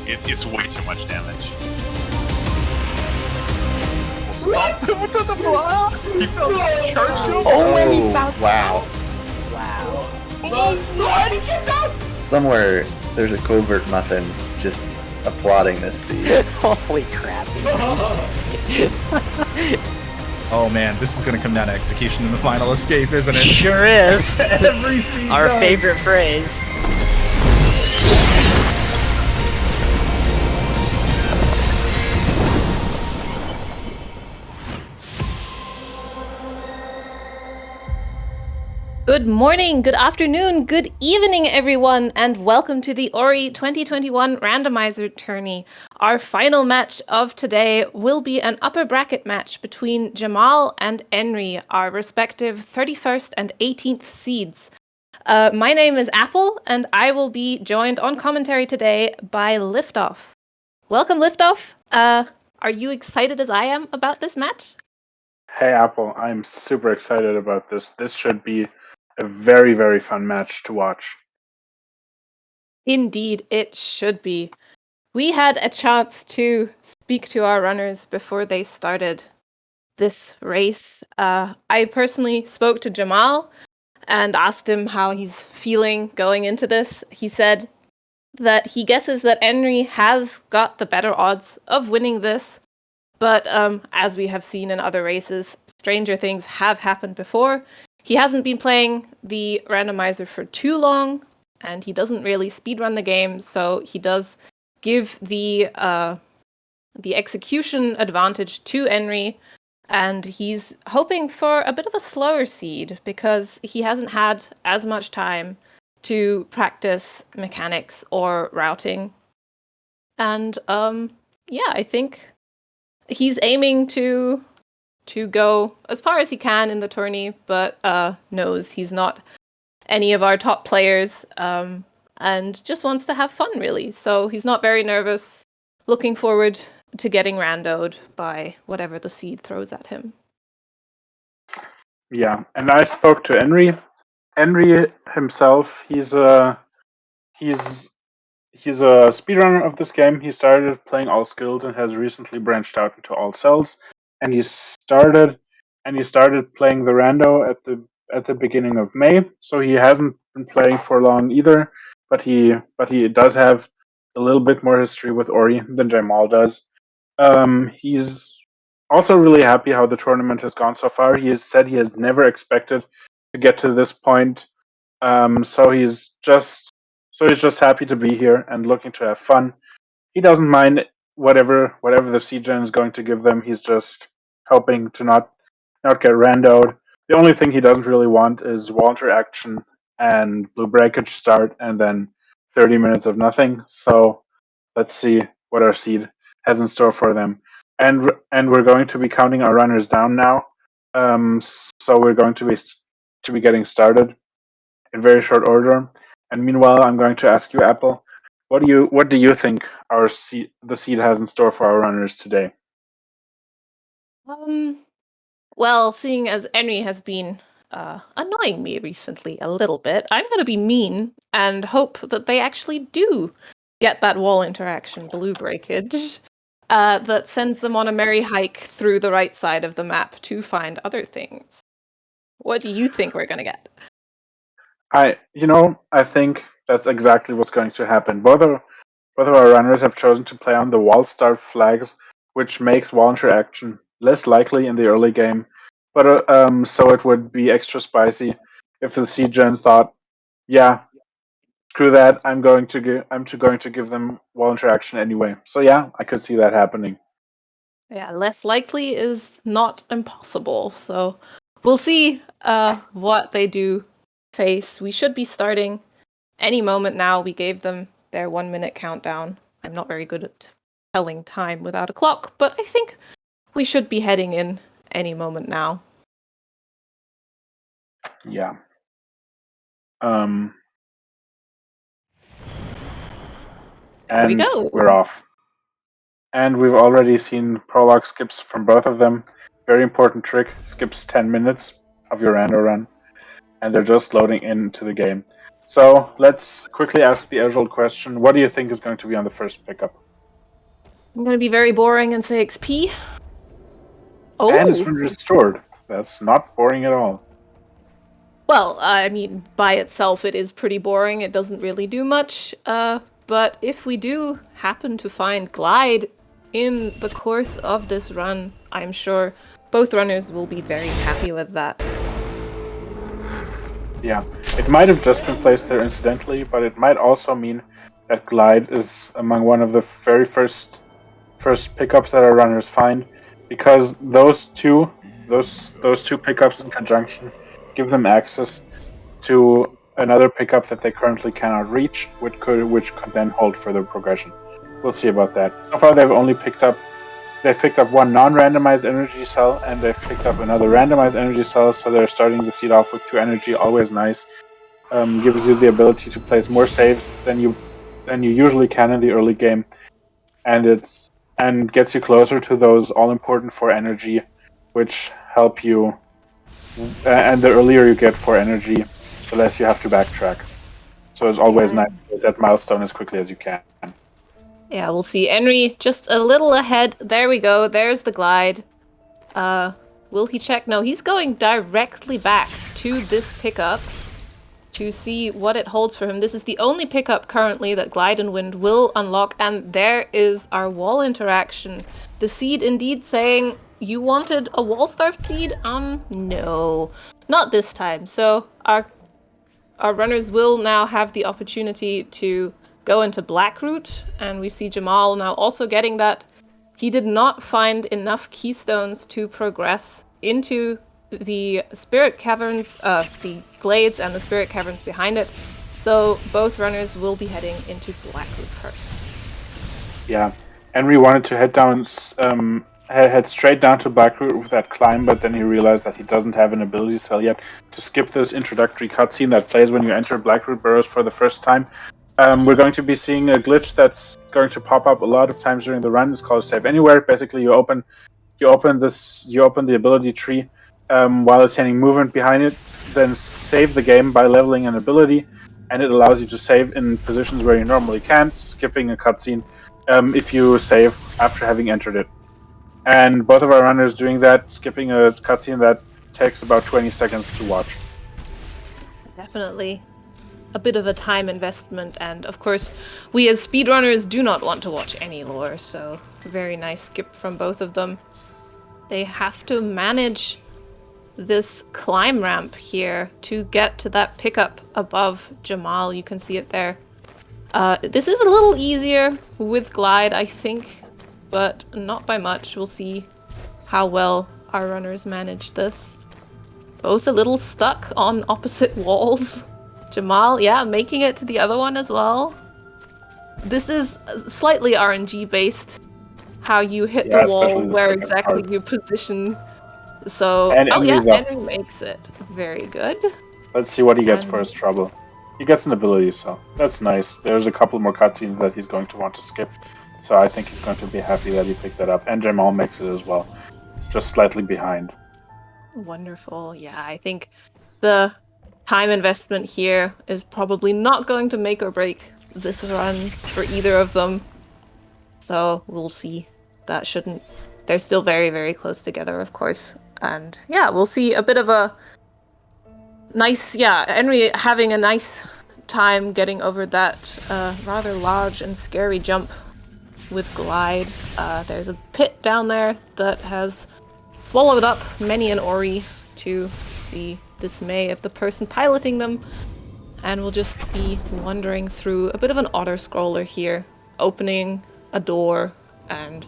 It's way too much damage. Stop him with the block! He fell charged. Oh, and he found wow. Wow. Oh, No, he gets out! Somewhere there's a covert muffin just applauding this seed. Holy crap. Oh man, this is gonna come down to execution in the final escape, isn't it? Sure is. Every seed Our does. favorite phrase. Good morning, good afternoon, good evening, everyone, and welcome to the Ori 2021 Randomizer Tourney. Our final match of today will be an upper bracket match between Jamal and Enri, our respective 31st and 18th seeds. My name is Apple, and I will be joined on commentary today by Liftoff. Welcome, Liftoff. Are you excited as I am about this match? Hey Apple, I'm super excited about this. This should be a very, very fun match to watch. Indeed, it should be. We had a chance to speak to our runners before they started this race. I personally spoke to Jamal and asked him how he's feeling going into this. He said that he guesses that Enri has got the better odds of winning this, but as we have seen in other races, stranger things have happened before. He hasn't been playing the randomizer for too long, and he doesn't really speedrun the game, so he does give the execution advantage to Enri, and he's hoping for a bit of a slower seed because he hasn't had as much time to practice mechanics or routing. And I think he's aiming to go as far as he can in the tourney, but knows he's not any of our top players, and just wants to have fun, really. So he's not very nervous, looking forward to getting randoed by whatever the seed throws at him. Yeah, and I spoke to Enri. Enri himself, he's a speedrunner of this game. He started playing all skills and has recently branched out into all cells. And he started playing the rando at the beginning of May. So he hasn't been playing for long either, but he does have a little bit more history with Ori than Jamal does. He's also really happy how the tournament has gone so far. He has said he has never expected to get to this point. So he's just happy to be here and looking to have fun. He doesn't mind whatever the CGen is going to give them. He's just hoping to not get randoed. The only thing he doesn't really want is wall interaction and blue breakage start and then 30 minutes of nothing. So let's see what our seed has in store for them. And we're going to be counting our runners down now. So we're going to be getting started in very short order. And meanwhile, I'm going to ask you, Apple, what do you think the seed has in store for our runners today? Well, seeing as Enri has been annoying me recently a little bit, I'm going to be mean and hope that they actually do get that wall interaction blue breakage that sends them on a merry hike through the right side of the map to find other things. What do you think we're going to get? I think that's exactly what's going to happen. Both of our runners have chosen to play on the wall start flags, which makes wall interaction less likely in the early game. But so it would be extra spicy if the CGens thought, yeah, screw that, I'm going to give them wall interaction anyway. So yeah, I could see that happening. Yeah, less likely is not impossible. So we'll see what they do face. We should be starting any moment now. We gave them their 1 minute countdown. I'm not very good at telling time without a clock, but I think we should be heading in any moment now. Yeah. Here we go. We're off. And we've already seen prologue skips from both of them. Very important trick, skips 10 minutes of your rando run. And they're just loading into the game. So let's quickly ask the age-old question: what do you think is going to be on the first pickup? I'm gonna be very boring and say XP. And it's Oh, been restored. That's not boring at all. well, I mean, by itself it is pretty boring. It doesn't really do much. But if we do happen to find Glide in the course of this run, I'm sure both runners will be very happy with that. Yeah, it might have just been placed there incidentally, but it might also mean that Glide is among one of the very first pickups that our runners find, because those two pickups in conjunction give them access to another pickup that they currently cannot reach, which could then hold further progression. We'll see about that. So far, they've picked up one non-randomized energy cell, and they've picked up another randomized energy cell. So they're starting the seed off with 2 energy. Always nice. Gives you the ability to place more saves than you usually can in the early game, and gets you closer to those all-important 4 energy, which help you. And the earlier you get 4 energy, the less you have to backtrack. So it's always nice to hit that milestone as quickly as you can. Yeah, we'll see. Henry just a little ahead. There we go. There's the Glide. Will he check? No, he's going directly back to this pickup to see what it holds for him. This is the only pickup currently that Glide and Wind will unlock, and there is our wall interaction. The seed indeed saying, you wanted a wall starved seed? No, not this time. So our runners will now have the opportunity to go into Blackroot, and we see Jamal now also getting that. He did not find enough keystones to progress into the spirit caverns, the glades and the spirit caverns behind it. So both runners will be heading into Blackroot first. Yeah, Henry wanted to head straight down to Blackroot with that climb, but then he realized that he doesn't have an ability cell yet to skip this introductory cutscene that plays when you enter Blackroot Burrows for the first time. We're going to be seeing a glitch that's going to pop up a lot of times during the run. It's called Save Anywhere. Basically, you open the ability tree while attaining movement behind it, then save the game by leveling an ability, and it allows you to save in positions where you normally can't, skipping a cutscene if you save after having entered it. And both of our runners doing that, skipping a cutscene that takes about 20 seconds to watch. Definitely a bit of a time investment, and of course, we as speedrunners do not want to watch any lore, so very nice skip from both of them. They have to manage this climb ramp here to get to that pickup above Jamal. You can see it there. This is a little easier with Glide, I think, but not by much. We'll see how well our runners manage this. Both a little stuck on opposite walls. Jamal, yeah, making it to the other one as well. This is slightly RNG based, how you hit the wall, where exactly you position. So, Henry makes it. Very good. Let's see what he gets for his trouble. He gets an ability, so that's nice. There's a couple more cutscenes that he's going to want to skip, so I think he's going to be happy that he picked that up. And Jamal makes it as well, just slightly behind. Wonderful. Yeah, I think the time investment here is probably not going to make or break this run for either of them. So we'll see. That shouldn't... They're still very, very close together, of course. And yeah, we'll see a bit of a nice... Yeah, Henry having a nice time getting over that rather large and scary jump with Glide. There's a pit down there that has swallowed up many an Ori to the dismay of the person piloting them, and we'll just be wandering through a bit of an auto-scroller here, opening a door and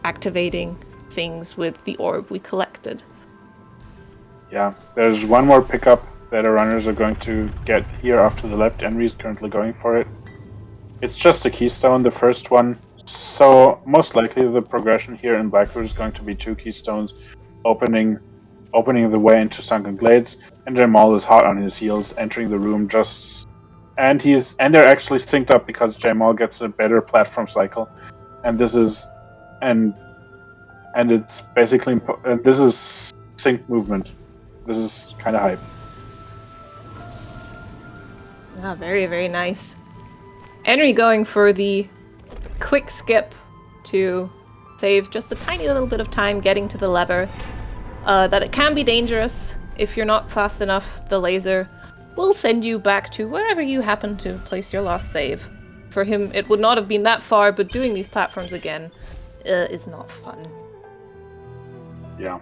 activating things with the orb we collected. Yeah, there's one more pickup that our runners are going to get here off to the left. Henry is currently going for it. It's just a keystone, the first one, so most likely the progression here in Blackroot is going to be 2 keystones opening the way into Sunken Glades, and Jamal is hot on his heels, entering the room and they're actually synced up because Jamal gets a better platform cycle, and this is it's basically this is synced movement. This is kind of hype. Ah, very, very nice. Henry going for the quick skip to save just a tiny little bit of time getting to the lever. That it can be dangerous. If you're not fast enough, the laser will send you back to wherever you happen to place your last save. For him, it would not have been that far, but doing these platforms again is not fun. Yeah.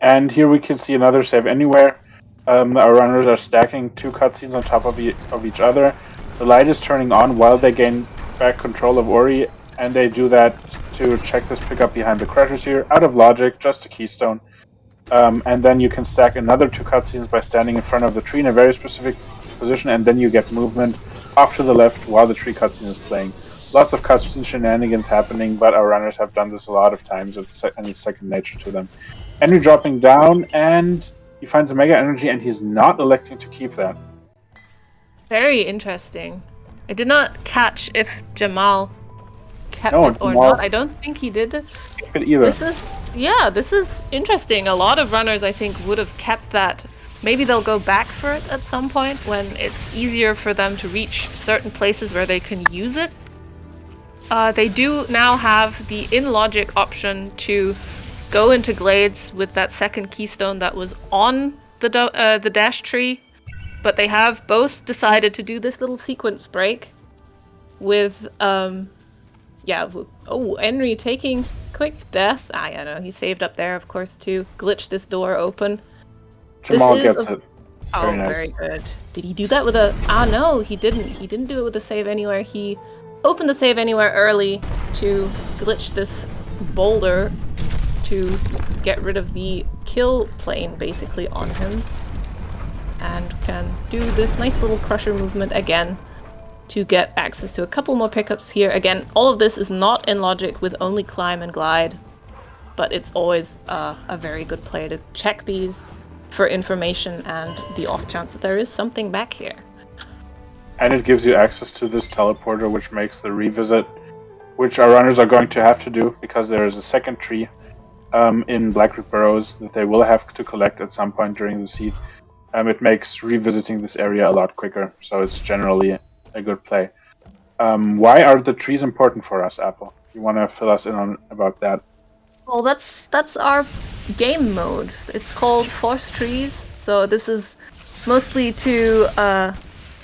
And here we can see another save anywhere. Our runners are stacking 2 cutscenes on top of each other. The light is turning on while they gain back control of Ori, and they do that to check this pickup behind the crushers here. Out of logic, just a keystone. And then you can stack another 2 cutscenes by standing in front of the tree in a very specific position, and then you get movement off to the left while the tree cutscene is playing. Lots of cutscene shenanigans happening, but our runners have done this a lot of times, and it's second nature to them. Henry dropping down, and he finds a mega energy, and he's not electing to keep that. Very interesting. I did not catch if Jamal kept No, it or Jamal- not. I don't think he did. Keep it either. This is interesting. A lot of runners, I think, would have kept that. Maybe they'll go back for it at some point when it's easier for them to reach certain places where they can use it. They do now have the in-logic option to go into Glades with that second keystone that was on the dash tree, but they have both decided to do this little sequence break with, Henry taking quick death. I know, he saved up there, of course, to glitch this door open. Jamal gets it. Oh, Very nice. very good. Did he do that with a... no, he didn't. He didn't do it with a save anywhere. He opened the save anywhere early to glitch this boulder to get rid of the kill plane, basically, on him. And can do this nice little crusher movement again to get access to a couple more pickups here. Again, all of this is not in logic with only climb and glide, but it's always a very good play to check these for information and the off chance that there is something back here. And it gives you access to this teleporter, which makes the revisit, which our runners are going to have to do because there is a second tree in Blackroot Burrows that they will have to collect at some point during the seed. It makes revisiting this area a lot quicker, so it's generally a good play. Why are the trees important for us, Apple? You want to fill us in on about that? Well, that's our game mode. It's called Force Trees, so this is mostly to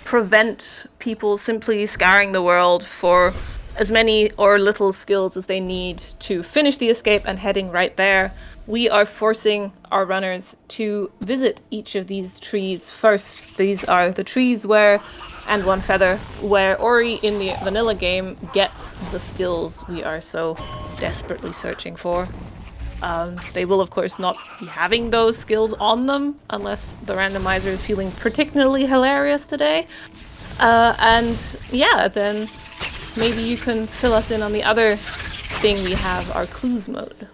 prevent people simply scouring the world for as many or little skills as they need to finish the escape and heading right there. We are forcing our runners to visit each of these trees first. These are the trees and one feather, where Ori in the vanilla game gets the skills we are so desperately searching for. They will, of course, not be having those skills on them unless the randomizer is feeling particularly hilarious today. Then maybe you can fill us in on the other thing we have, our clues mode.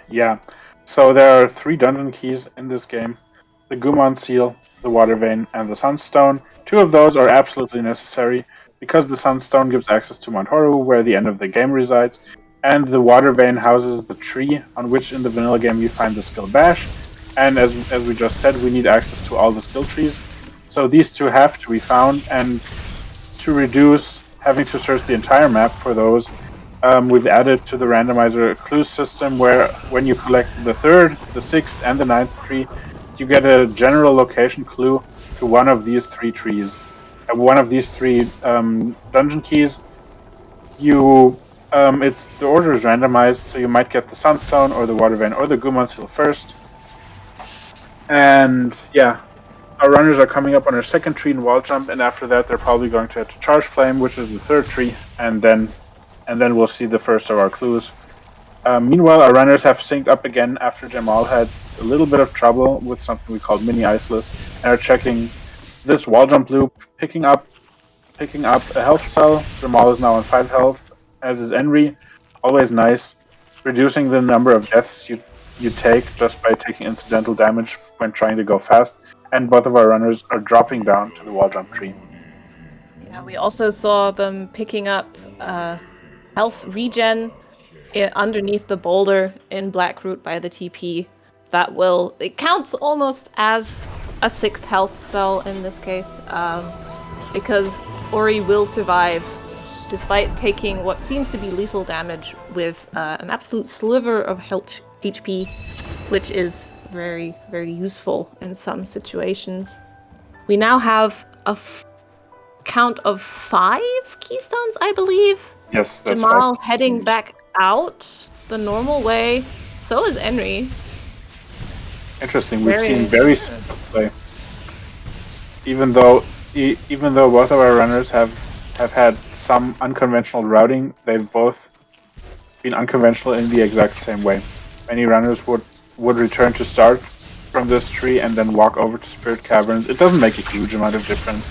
Yeah, so there are 3 dungeon keys in this game. The Gumon Seal, the Water Vein, and the Sunstone. 2 of those are absolutely necessary, because the Sunstone gives access to Mount Horu, where the end of the game resides, and the Water Vein houses the tree on which in the vanilla game you find the skill Bash, and as we just said, we need access to all the skill trees. So these 2 have to be found, and to reduce having to search the entire map for those, we've added to the randomizer a clue system where when you collect the 3rd, the 6th, and the 9th tree, you get a general location clue to one of these 3 trees. And one of these 3 dungeon keys, the order is randomized, so you might get the Sunstone or the Water Vein or the Gumon Seal first. And yeah, our runners are coming up on our 2nd tree in Wall Jump, and after that they're probably going to have to Charge Flame, which is the 3rd tree, and then we'll see the first of our clues. Meanwhile, our runners have synced up again after Jamal had a little bit of trouble with something we called mini iceless, and are checking this wall jump loop, picking up a health cell. Jamal is now on 5 health, as is Henry. Always nice, reducing the number of deaths you take just by taking incidental damage when trying to go fast. And both of our runners are dropping down to the wall jump tree. Yeah, we also saw them picking up health regen underneath the boulder in Blackroot by the TP. It counts almost as a 6th health cell in this case. because Ori will survive despite taking what seems to be lethal damage with an absolute sliver of health HP, which is very, very useful in some situations. We now have a count of 5 keystones, I believe. Yes, that's Jamal right. heading back out the normal way. So is Henry. Interesting. We've Very seen very simple play. Even though both of our runners have had some unconventional routing, they've both been unconventional in the exact same way. Many runners would return to start from this tree and then walk over to Spirit Caverns. It doesn't make a huge amount of difference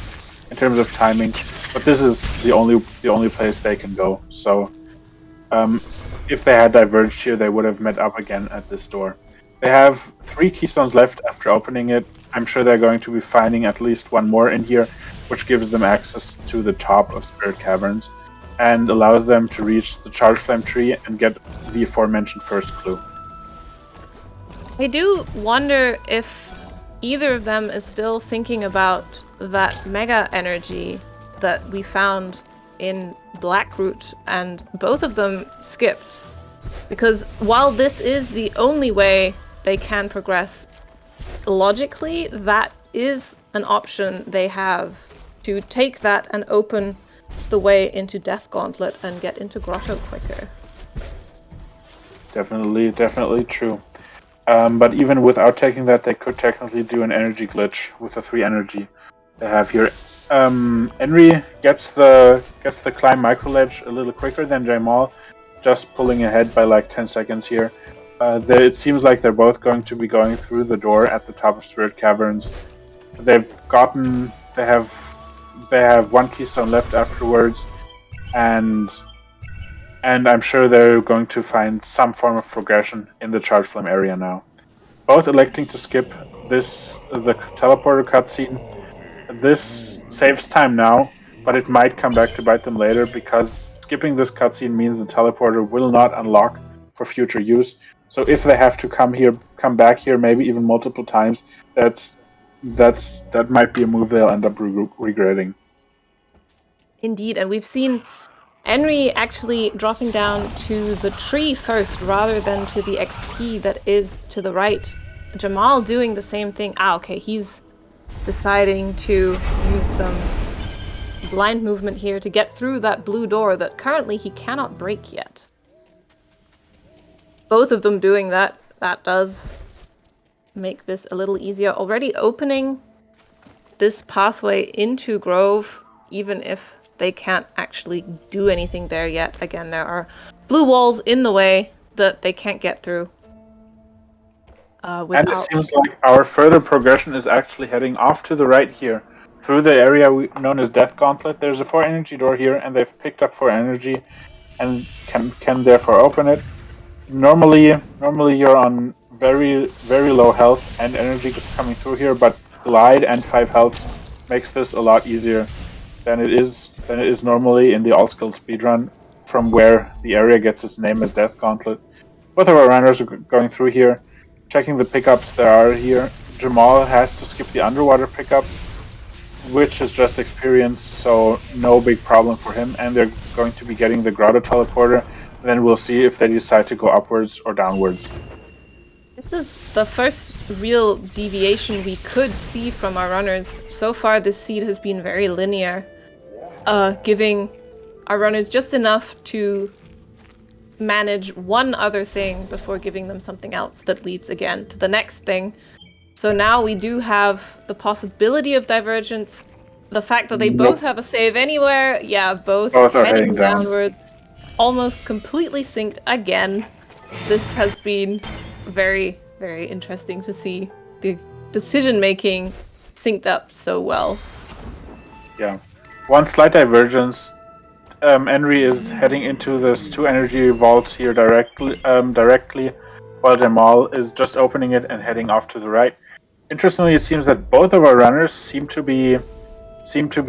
in terms of timing, but this is the only place they can go. So if they had diverged here, they would have met up again at this door. They have 3 keystones left after opening it. I'm sure they're going to be finding at least one more in here, which gives them access to the top of Spirit Caverns and allows them to reach the Charge Flame tree and get the aforementioned first clue. I do wonder if either of them is still thinking about that mega energy that we found in Blackroot, and both of them skipped. Because while this is the only way they can progress logically, that is an option they have to take that and open the way into Death Gauntlet and get into Grotto quicker. Definitely true. But even without taking that, they could technically do an energy glitch with the 3 energy they have here. Henry gets the climb micro ledge a little quicker than jmal, just pulling ahead by like 10 seconds here. It seems like they're both going to be going through the door at the top of Spirit Caverns. They have 1 keystone left afterwards, and I'm sure they're going to find some form of progression in the Charge Flame area now. Both electing to skip the teleporter cutscene. This saves time now, but it might come back to bite them later, because skipping this cutscene means the teleporter will not unlock for future use. So if they have to come back here, maybe even multiple times, that might be a move they'll end up regretting. Indeed, and we've seen Henry actually dropping down to the tree first rather than to the XP that is to the right. Jamal doing the same thing. Okay, he's deciding to use some blind movement here to get through that blue door that currently he cannot break yet. Both of them doing that does make this a little easier. Already opening this pathway into Grove, even if they can't actually do anything there yet. Again, there are blue walls in the way that they can't get through. And it seems like our further progression is actually heading off to the right here, through the area known as Death Gauntlet. There's a 4 energy door here, and they've picked up 4 energy and can therefore open it. Normally you're on very, very low health and energy coming through here, but Glide and 5 health makes this a lot easier than it is normally in the all-skill speedrun, from where the area gets its name as Death Gauntlet. Both of our runners are going through here, checking the pickups there are here. Jamal has to skip the underwater pickup, which is just experience, so no big problem for him, and they're going to be getting the Grotto teleporter. Then we'll see if they decide to go upwards or downwards. This is the first real deviation we could see from our runners. So far, this seed has been very linear, giving our runners just enough to manage one other thing before giving them something else that leads again to the next thing. So now we do have the possibility of divergence. The fact that they both have a save anywhere, yeah, both are heading heading down. downwards, almost completely synced again. This has been very, very interesting to see the decision-making synced up so well. Yeah. One slight divergence. Henry is heading into this 2 energy vault here directly, while Jamal is just opening it and heading off to the right. Interestingly, it seems that both of our runners seem to be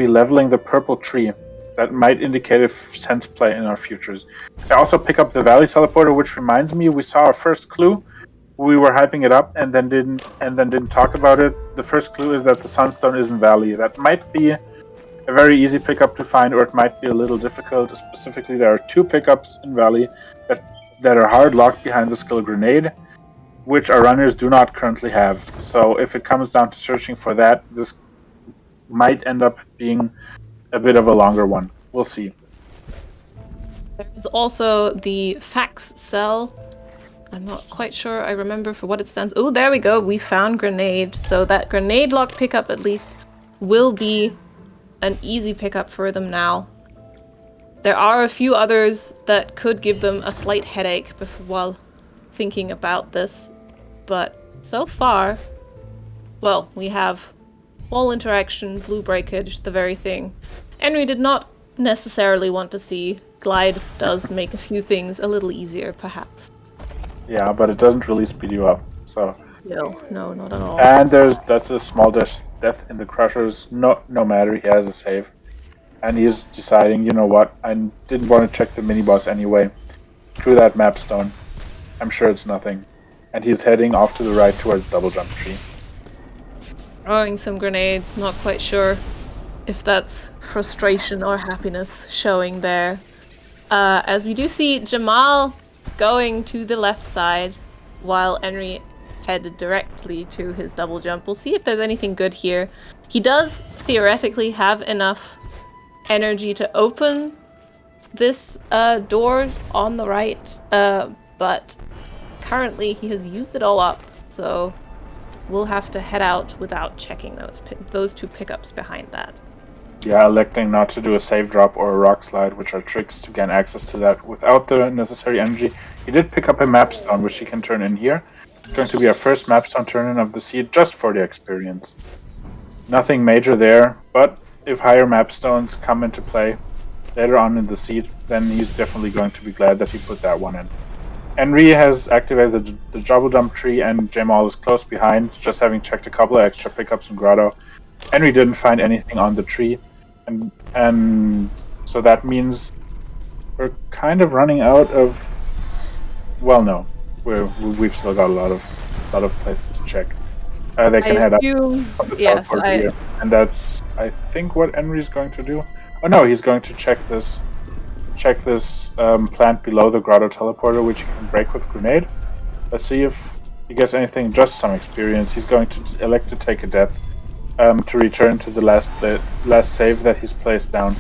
leveling the purple tree. That might indicate a sense play in our futures. I also pick up the Valley teleporter, which reminds me we saw our first clue. We were hyping it up and then didn't talk about it. The first clue is that the Sunstone isn't Valley. That might be a very easy pickup to find, or it might be a little difficult. Specifically, there are 2 pickups in Valley that are hard locked behind the skill Grenade, which our runners do not currently have. So if it comes down to searching for that, this might end up being a bit of a longer one. We'll see. There's also the fax cell. I'm not quite sure I remember for what it stands. Oh, there we go. We found Grenade. So that Grenade lock pickup at least will be an easy pickup for them now. There are a few others that could give them a slight headache while thinking about this. But so far, well, we have wall interaction, blue breakage, the very thing Henry did not necessarily want to see. Glide does make a few things a little easier, perhaps. Yeah, but it doesn't really speed you up. So No, not at all. and that's a small death in the crushers. No matter, he has a save, and he's deciding. You know what? I didn't want to check the mini boss anyway. Screw that map stone. I'm sure it's nothing. And he's heading off to the right towards double jump tree. Throwing some grenades, not quite sure if that's frustration or happiness showing there. As we do see Jamal going to the left side while Henry headed directly to his double jump. We'll see if there's anything good here. He does theoretically have enough energy to open this door on the right, but currently he has used it all up, so we'll have to head out without checking those 2 pickups behind that. Yeah, electing not to do a save drop or a rock slide, which are tricks to gain access to that without the necessary energy. He did pick up a map stone, which he can turn in here. It's going to be our first map stone turn-in of the seed, just for the experience. Nothing major there, but if higher map stones come into play later on in the seed, then he's definitely going to be glad that he put that one in. Henry has activated the double jump tree, and Jmal is close behind, just having checked a couple of extra pickups in Grotto. Henry didn't find anything on the tree, and so that means we're kind of running out of. Well, no, we've still got a lot of places to check. They can head up the yes, south here, and that's I think what Henry's going to do. Oh no, he's going to check this plant below the Grotto teleporter, which he can break with grenade. Let's see if he gets anything. Just some experience. He's going to elect to take a death. To return to the last save that he's placed down.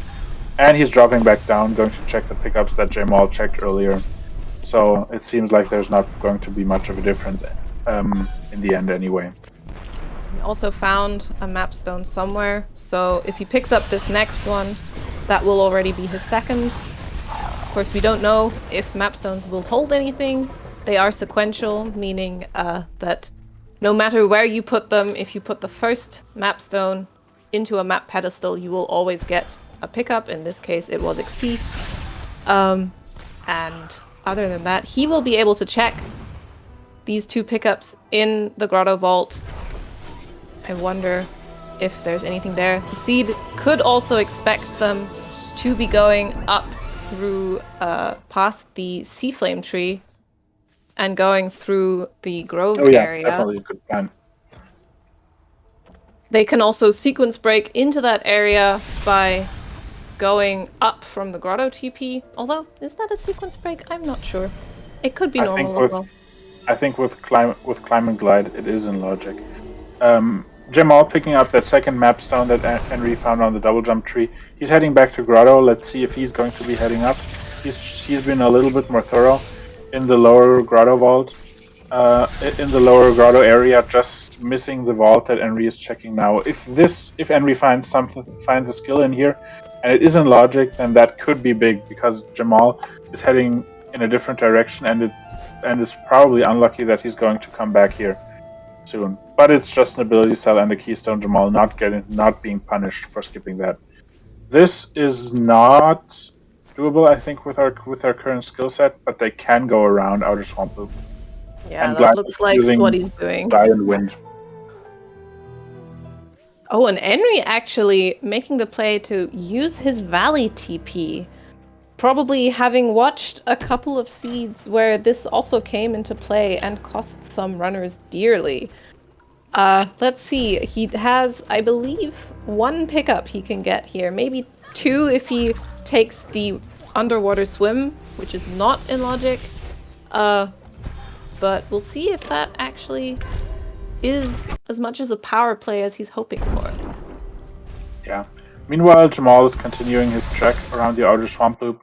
And he's dropping back down, going to check the pickups that Jamal checked earlier. So it seems like there's not going to be much of a difference in the end anyway. We also found a map stone somewhere, so if he picks up this next one, that will already be his second. Of course, we don't know if map stones will hold anything. They are sequential, meaning that no matter where you put them, if you put the first map stone into a map pedestal, you will always get a pickup. In this case, it was XP. And other than that, he will be able to check these 2 pickups in the Grotto Vault. I wonder if there's anything there. The seed could also expect them to be going up through past the Sea Flame tree and going through the grove area. Definitely a good plan. They can also sequence break into that area by going up from the grotto TP. Although, is that a sequence break? I'm not sure. It could be normal as well. I think with climb and glide, it is in logic. Jamal picking up that second map stone that Henry found on the double jump tree. He's heading back to Grotto. Let's see if he's going to be heading up. He's been a little bit more thorough in the lower Grotto vault. In the lower Grotto area, just missing the vault that Henry is checking now. If Henry finds a skill in here, and it isn't logic, then that could be big, because Jamal is heading in a different direction, and it's probably unlucky that he's going to come back here soon. But it's just an ability cell and a keystone. Jamal not being punished for skipping that. This is not doable, I think, with our current skill set, but they can go around Outer Swamp Loop. Yeah, and that looks like what he's doing. Giant Wind. Oh, and Henry actually making the play to use his Valley TP. Probably having watched a couple of seeds where this also came into play and cost some runners dearly. Let's see. He has, I believe, 1 pickup he can get here. Maybe 2 if he takes the underwater swim, which is not in logic. But we'll see if that actually is as much as a power play as he's hoping for. Yeah. Meanwhile, Jamal is continuing his trek around the outer swamp loop.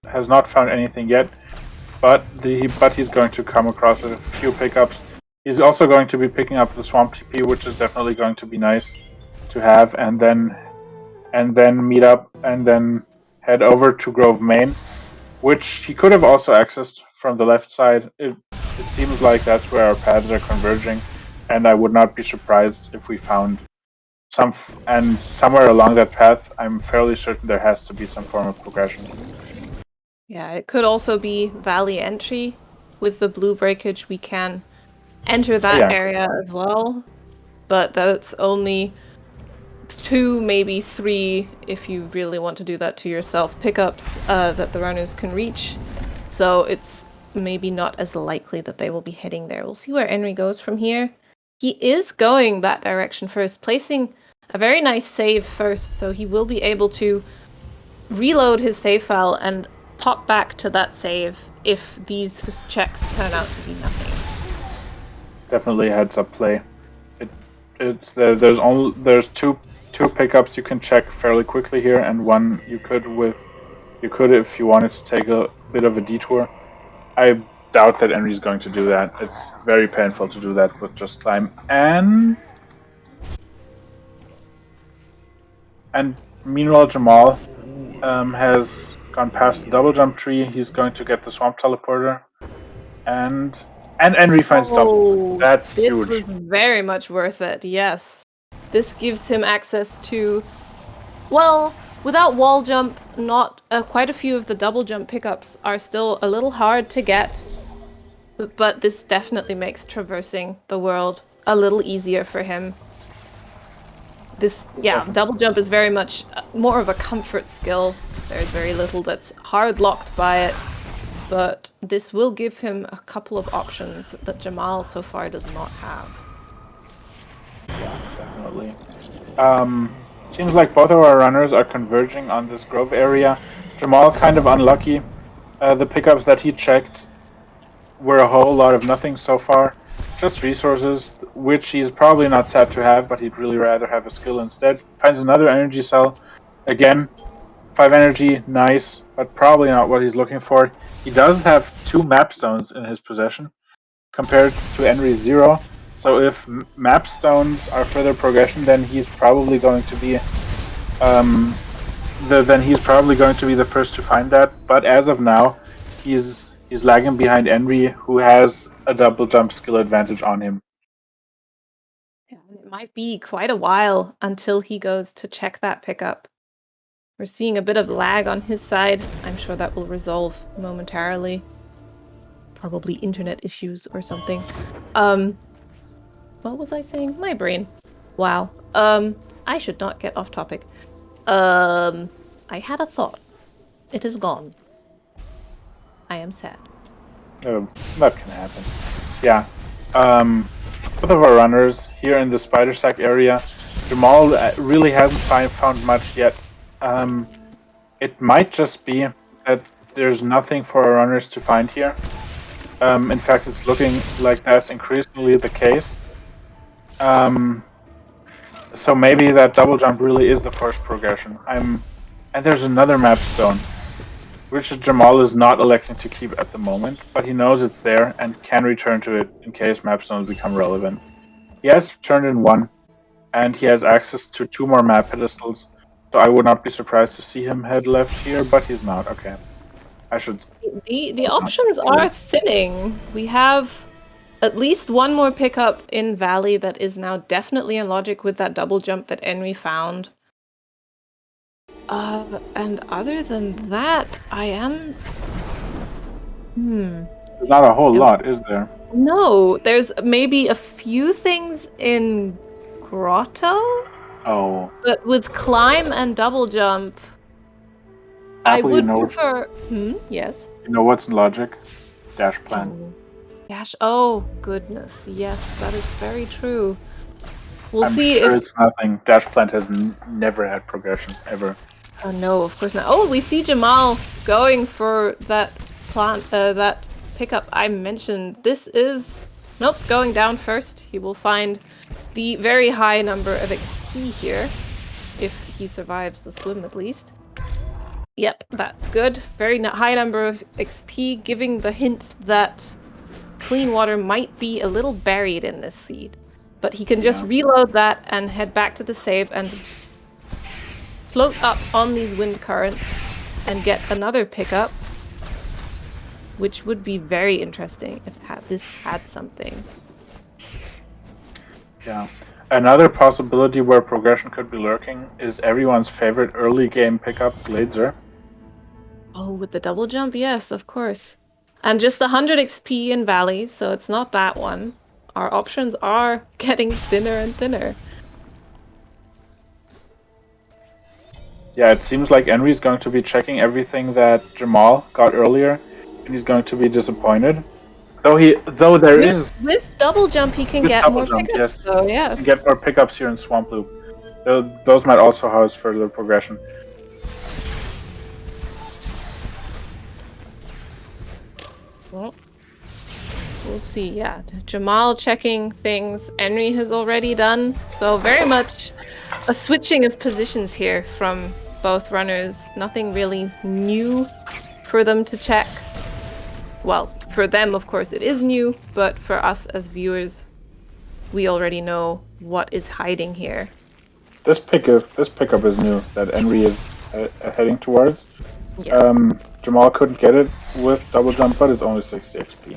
Has not found anything yet, but he's going to come across a few pickups. He's also going to be picking up the swamp TP, which is definitely going to be nice to have, and then meet up and then head over to Grove Main, which he could have also accessed from the left side. It seems like that's where our paths are converging, and I would not be surprised if we found and somewhere along that path, I'm fairly certain there has to be some form of progression. Yeah, it could also be valley entry. With the blue breakage, we can enter that area as well, but that's only 2, maybe 3, if you really want to do that to yourself, pickups that the runners can reach. So it's maybe not as likely that they will be heading there. We'll see where Henry goes from here. He is going that direction first, placing a very nice save first, so he will be able to reload his save file and pop back to that save if these checks turn out to be nothing. Definitely a heads up play. There's two pickups you can check fairly quickly here, and one you could if you wanted to take a bit of a detour. I doubt that Henry's going to do that. It's very painful to do that with just climb. And meanwhile, Jamal has gone past the double jump tree. He's going to get the swamp teleporter, and Henry finds double. That's huge. This was very much worth it. Yes, this gives him access to, well, without wall jump, not quite a few of the double jump pickups are still a little hard to get, but this definitely makes traversing the world a little easier for him. Double jump is very much more of a comfort skill. There's very little that's hard locked by it, but this will give him a couple of options that Jamal so far does not have. Yeah, definitely. Seems like both of our runners are converging on this grove area. Jamal kind of unlucky. The pickups that he checked were a whole lot of nothing so far. Just resources, which he's probably not sad to have, but he'd really rather have a skill instead. Finds another energy cell. Again, 5 energy, nice, but probably not what he's looking for. He does have 2 map stones in his possession, compared to Henry's 0. So if map stones are further progression, then he's probably going to be the first to find that. But as of now, he's lagging behind Henry, who has a double jump skill advantage on him. Yeah, it might be quite a while until he goes to check that pickup. We're seeing a bit of lag on his side. I'm sure that will resolve momentarily. Probably internet issues or something. What was I saying? My brain. Wow. I should not get off topic. I had a thought. It is gone. I am sad. That can happen. Yeah. Both of our runners here in the spider sack area. Jamal really hasn't found much yet. It might just be that there's nothing for our runners to find here. In fact, it's looking like that's increasingly the case. So maybe that double jump really is the first progression. And there's another map stone, which Jamal is not electing to keep at the moment, but he knows it's there and can return to it in case map stones become relevant. He has turned in 1, and he has access to 2 more map pedestals, so I would not be surprised to see him head left here, but he's not. Okay. I should... The options are thinning. We have at least 1 more pickup in Valley that is now definitely in logic with that double jump that Henry found. And other than that, I am... There's not a whole lot, is there? No, there's maybe a few things in Grotto? Oh. But with climb and double jump, I would prefer... Yes? You know what's in logic? Dash plan. Dash, oh goodness, yes, that is very true. We'll I'm see sure if. it's nothing. Dash Plant has never had progression, ever. No, of course not. Oh, we see Jamal going for that that pickup I mentioned. This is. Nope, going down first. He will find the very high number of XP here, if he survives the swim at least. Yep, that's good. Very high number of XP, giving the hint that clean water might be a little buried in this seed. But he can just reload that and head back to the save and float up on these wind currents and get another pickup, which would be very interesting if this had something. Yeah. Another possibility where progression could be lurking is everyone's favorite early game pickup, Glazer. Oh, with the double jump? Yes, of course. And just 100 XP in Valley, so it's not that one. Our options are getting thinner and thinner. Yeah, it seems like Enry's going to be checking everything that Jamal got earlier, and he's going to be disappointed. Though there is with double jump, he can with get double more jump, pickups. yes. So yes, You get more pickups here in Swamp Loop. Those might also house further progression. Well, we'll see. Yeah, Jamal checking things. Enry has already done. So very much a switching of positions here from both runners. Nothing really new for them to check. Well, for them, of course, it is new, but for us as viewers, we already know what is hiding here. This pickup is new that Enry is heading towards. Yeah. Jamal couldn't get it with double jump, but it's only 60 XP.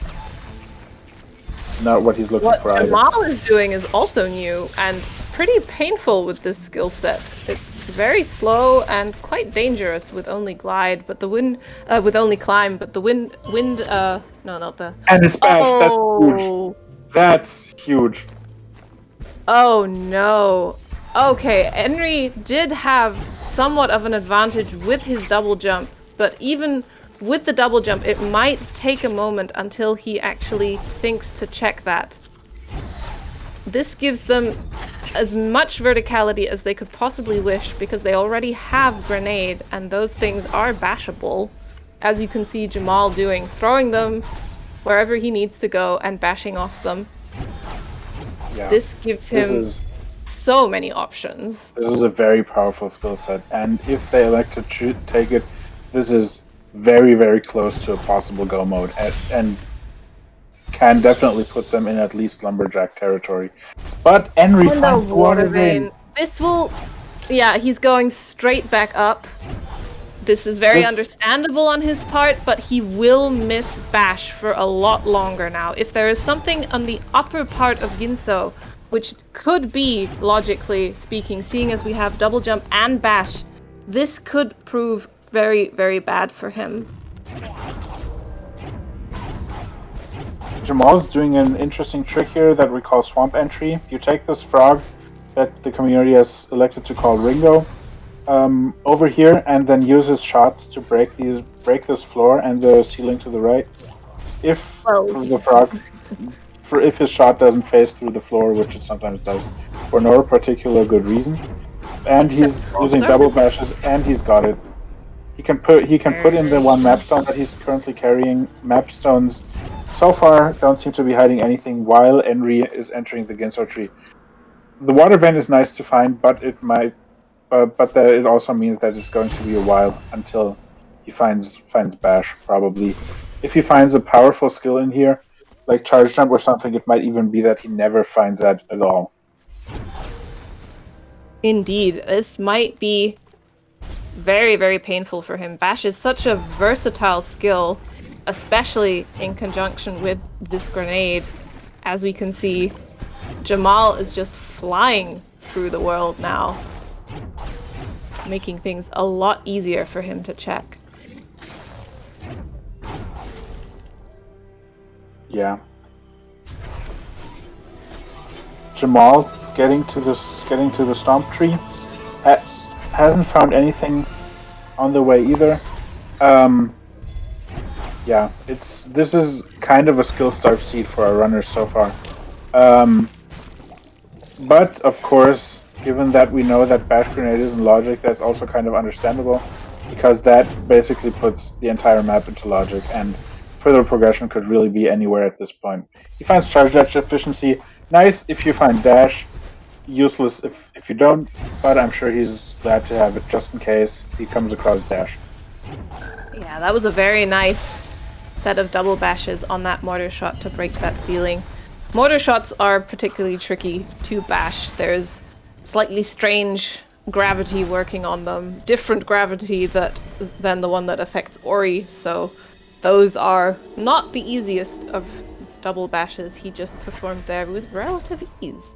Not what he's looking for What either. Jamal is doing is also new and pretty painful with this skill set. It's very slow and quite dangerous with only glide, but the wind with only climb, but the wind no, not the. And it's bash. Oh. That's huge. Oh no. Okay, Enry did have somewhat of an advantage with his double jump, but even with the double jump, it might take a moment until he actually thinks to check that. This gives them as much verticality as they could possibly wish because they already have grenade and those things are bashable. As you can see Jamal doing, throwing them wherever he needs to go and bashing off them. Yeah. This gives him so many options. This is a very powerful skill set, and if they elect to take it, this is very, very close to a possible go mode, and can definitely put them in at least lumberjack territory. But Enry finds the water vein. This will, yeah, he's going straight back up. This is very understandable on his part, but he will miss bash for a lot longer now. If there is something on the upper part of Ginso, which could be, logically speaking, seeing as we have double jump and bash, this could prove very, very bad for him. Jamal's doing an interesting trick here that we call swamp entry. You take this frog that the community has elected to call Ringo over here, and then use his shots to break this floor and the ceiling to the right. If if his shot doesn't phase through the floor, which it sometimes does, for no particular good reason, and he's using double bashes, and he's got it. He can put in the one map stone that he's currently carrying. Map stones so far don't seem to be hiding anything while Enry is entering the Ginso tree. The water vent is nice to find, but it might, but it also means that it's going to be a while until he finds bash. Probably, if he finds a powerful skill in here, like charge jump or something, it might even be that he never finds that at all. Indeed, this might be very, very painful for him. Bash is such a versatile skill, especially in conjunction with this grenade. As we can see, Jamal is just flying through the world now, making things a lot easier for him to check. Yeah. Jamal getting to the stomp tree hasn't found anything on the way either. Yeah, this is kind of a skill starve seed for our runners so far. But of course, given that we know that Bash Grenade is in logic, that's also kind of understandable, because that basically puts the entire map into logic, and further progression could really be anywhere at this point. He finds charge dash efficiency nice if you find dash, useless if you don't, but I'm sure he's glad to have it just in case he comes across dash. Yeah, that was a very nice set of double bashes on that mortar shot to break that ceiling. Mortar shots are particularly tricky to bash. There's slightly strange gravity working on them, different gravity than the one that affects Ori, so those are not the easiest of double bashes. He just performs there with relative ease.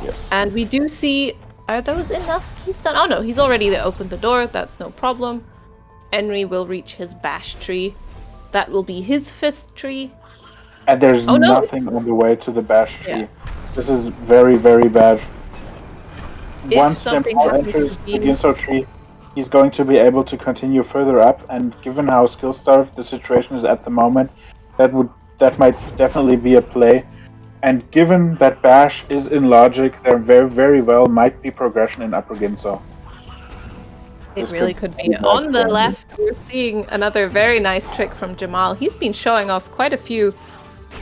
Yes. And we do see, are those enough keys done? Oh no, he's already opened the door, that's no problem. Henry will reach his bash tree. That will be his 5th tree. And there's Oh, no. nothing on the way to the bash tree. Yeah. This is very, very bad. If Once something Jmal happens enters to the be- Ginso tree, he's going to be able to continue further up, and given how skill-starved the situation is at the moment, that might definitely be a play. And given that Bash is in logic, there very, very well might be progression in Upper Ginso. It This really could could be. be bad On the for left, we're seeing another very nice trick from Jmal. He's been showing off quite a few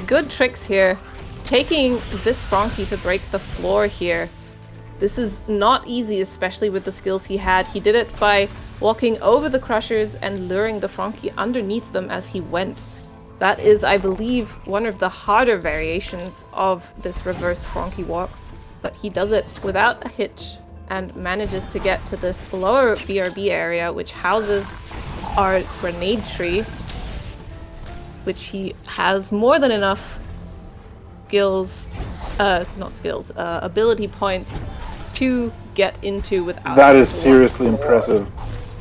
good tricks here, taking this Frankie to break the floor here. This is not easy, especially with the skills he had. He did it by walking over the crushers and luring the Frankie underneath them as he went. That is, I believe, one of the harder variations of this reverse Frankie walk, but he does it without a hitch and manages to get to this lower BRB area, which houses our grenade tree, which he has more than enough ability points to get into without. That is seriously impressive.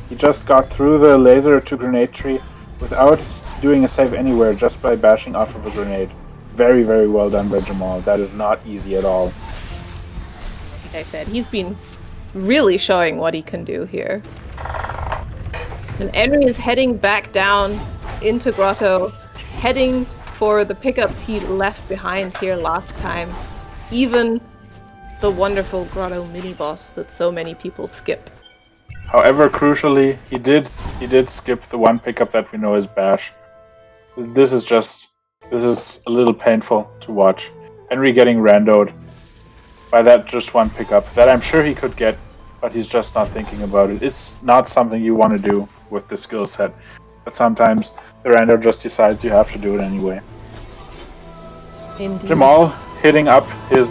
He just got through the laser to grenade tree without doing a save anywhere, just by bashing off of a grenade. Very, very well done by Jmal. That is not easy at all. Like I said, he's been really showing what he can do here. And Henry is heading back down into Grotto, heading for the pickups he left behind here last time. Even the wonderful Grotto mini-boss that so many people skip. However, crucially, he did skip the one pickup that we know is Bash. This is a little painful to watch. Henry getting randoed by that just one pickup that I'm sure he could get, but he's just not thinking about it. It's not something you want to do with the skill set, but sometimes the rando just decides you have to do it anyway. Indeed. Jmal hitting up his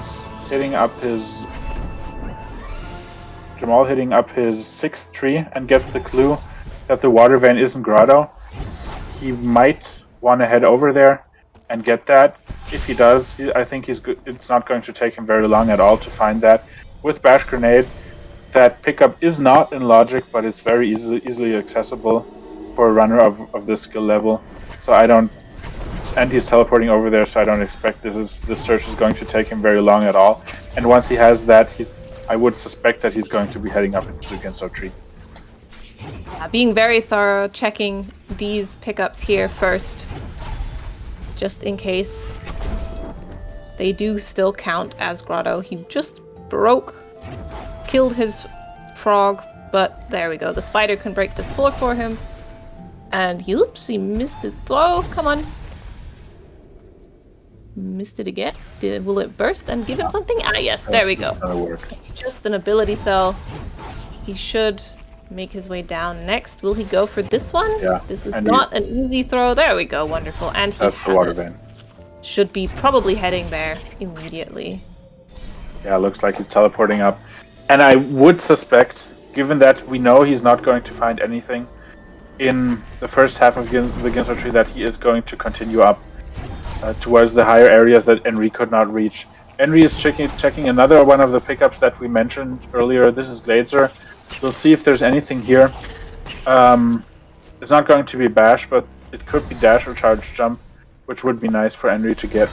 6th tree and gets the clue that the water vein isn't Grotto. He might want to head over there and get that. If he does, I think he's good. It's not going to take him very long at all to find that. With Bash Grenade, that pickup is not in logic, but it's very easily accessible for a runner of this skill level. So and he's teleporting over there, so I don't expect this search is going to take him very long at all. And once he has that, I would suspect that he's going to be heading up into the Ginso tree. Yeah, being very thorough, checking these pickups here first, just in case they do still count as Grotto. He just killed his frog, but there we go. The spider can break this floor for him. And he missed his throw. Come on. Missed it again. Will it burst and give him something? Ah, yes, there we go. That'll work. Just an ability cell. He should make his way down next. Will he go for this one? Yeah. This is not an easy throw. There we go. Wonderful. And he That's the water vein. Should be probably heading there immediately. Yeah, looks like he's teleporting up. And I would suspect, given that we know he's not going to find anything in the first half of the Ginso tree, that he is going to continue up towards the higher areas that Henry could not reach. Henry is checking another one of the pickups that we mentioned earlier. This is Glazer. We'll see if there's anything here. It's not going to be Bash, but it could be Dash or Charge Jump, which would be nice for Henry to get.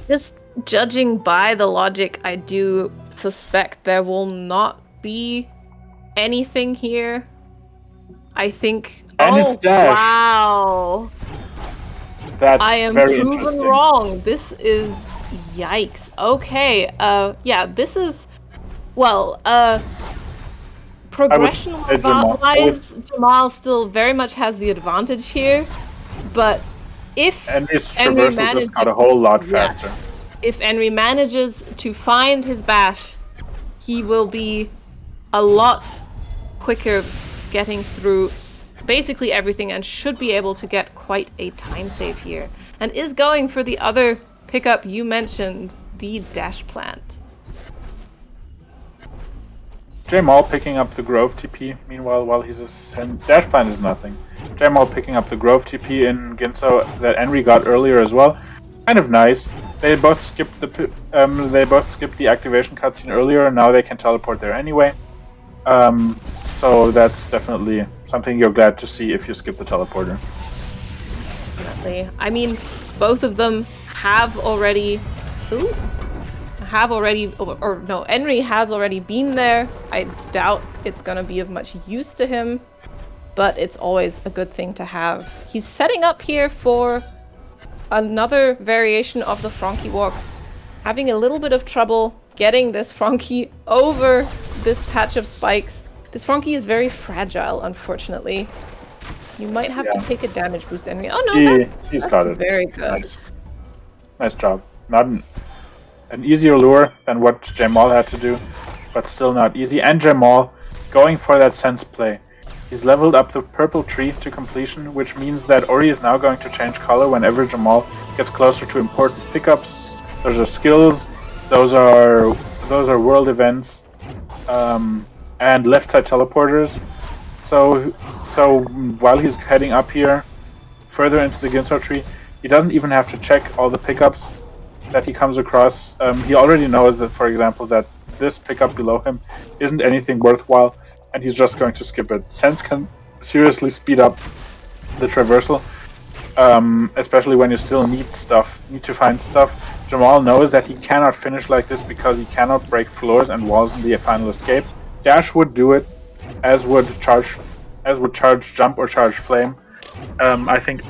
Just judging by the logic, I do suspect there will not be anything here. I think... And it's Dash. Wow! That's I am very proven interesting. wrong. This is Yikes. Okay. Yeah, this is, well, progression say Jamal. wise, Jamal still very much has the advantage here. But if And his Henry traversal just got a whole lot faster. yes, if Henry manages to find his bash, he will be a lot quicker getting through basically everything and should be able to get quite a time save here. And is going for the other pickup you mentioned, the dash plant. jmal picking up the Grove TP, meanwhile, while he's dash plant is nothing. jmal picking up the Grove TP in Ginso that Henry got earlier as well. Kind of nice. They both skipped the activation cutscene earlier, and now they can teleport there anyway. So that's definitely something you're glad to see if you skip the teleporter. Definitely. I mean, both of them have already... Ooh. No, Henry has already been there. I doubt it's gonna be of much use to him, but it's always a good thing to have. He's setting up here for another variation of the Frankie walk, having a little bit of trouble getting this Frankie over this patch of spikes. This Frankie is very fragile, unfortunately. You might have to take a damage boost, Henry. Oh no, He's got it. Very good. Nice job. Not an easier lure than what jmal had to do, but still not easy. And jmal going for that sense play. He's leveled up the purple tree to completion, which means that Ori is now going to change color whenever jmal gets closer to important pickups. Those are skills, those are world events, and left side teleporters. So while he's heading up here, further into the Ginso tree, he doesn't even have to check all the pickups that he comes across. He already knows that, for example, that this pickup below him isn't anything worthwhile, and he's just going to skip it. Sense can seriously speed up the traversal, especially when you still need to find stuff. jmal knows that he cannot finish like this because he cannot break floors and walls in the final escape. Dash would do it, as would charge jump or charge flame. I think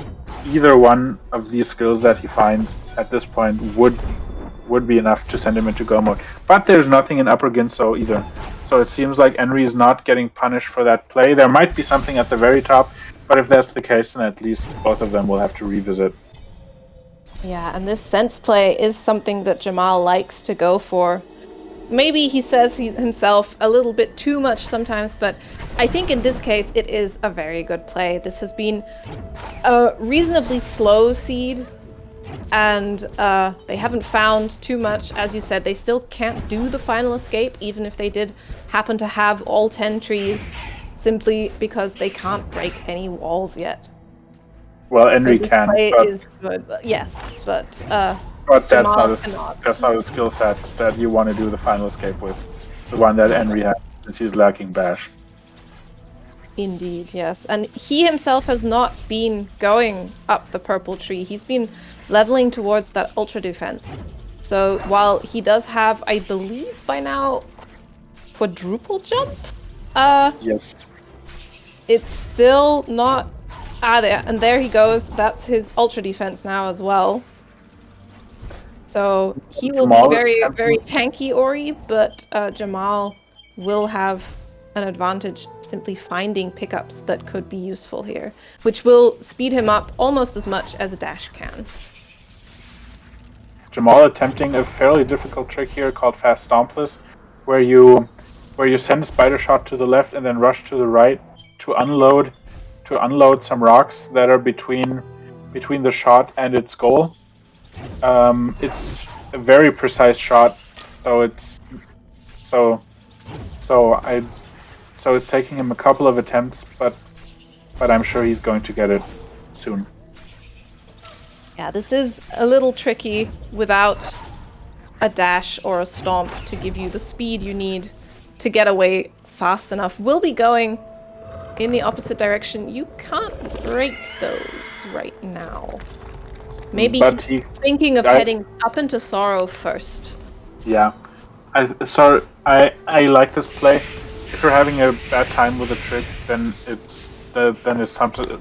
either one of these skills that he finds at this point would be enough to send him into go mode. But there's nothing in upper Ginso either. So it seems like Henry is not getting punished for that play. There might be something at the very top, but if that's the case, then at least both of them will have to revisit. Yeah, and this sense play is something that Jamal likes to go for. Maybe he says himself a little bit too much sometimes, but I think in this case it is a very good play. This has been a reasonably slow seed, and they haven't found too much. As you said, they still can't do the final escape, even if they did happen to have all 10 trees, simply because they can't break any walls yet. Well, Henry so can. Play but is good, yes, but that's not a skill set that you want to do the final escape with. The one that Henry has, since he's lacking bash. Indeed, yes. And he himself has not been going up the purple tree. He's been leveling towards that ultra defense. So while he does have, I believe by now, quadruple jump? Yes. It's still not... there he goes. That's his ultra defense now as well. So he will be very tanky, Ori, but Jamal will have an advantage simply finding pickups that could be useful here, which will speed him up almost as much as a dash can. Jamal attempting a fairly difficult trick here called Fast Stompless, where you send a spider shot to the left and then rush to the right to unload some rocks that are between the shot and its goal. It's a very precise shot, so it's taking him a couple of attempts, but I'm sure he's going to get it soon. Yeah, this is a little tricky without a dash or a stomp to give you the speed you need to get away fast enough. We'll be going in the opposite direction. You can't break those right now. Maybe he's thinking of heading up into Sorrow first. Yeah. I like this play. If you're having a bad time with a trick, then it's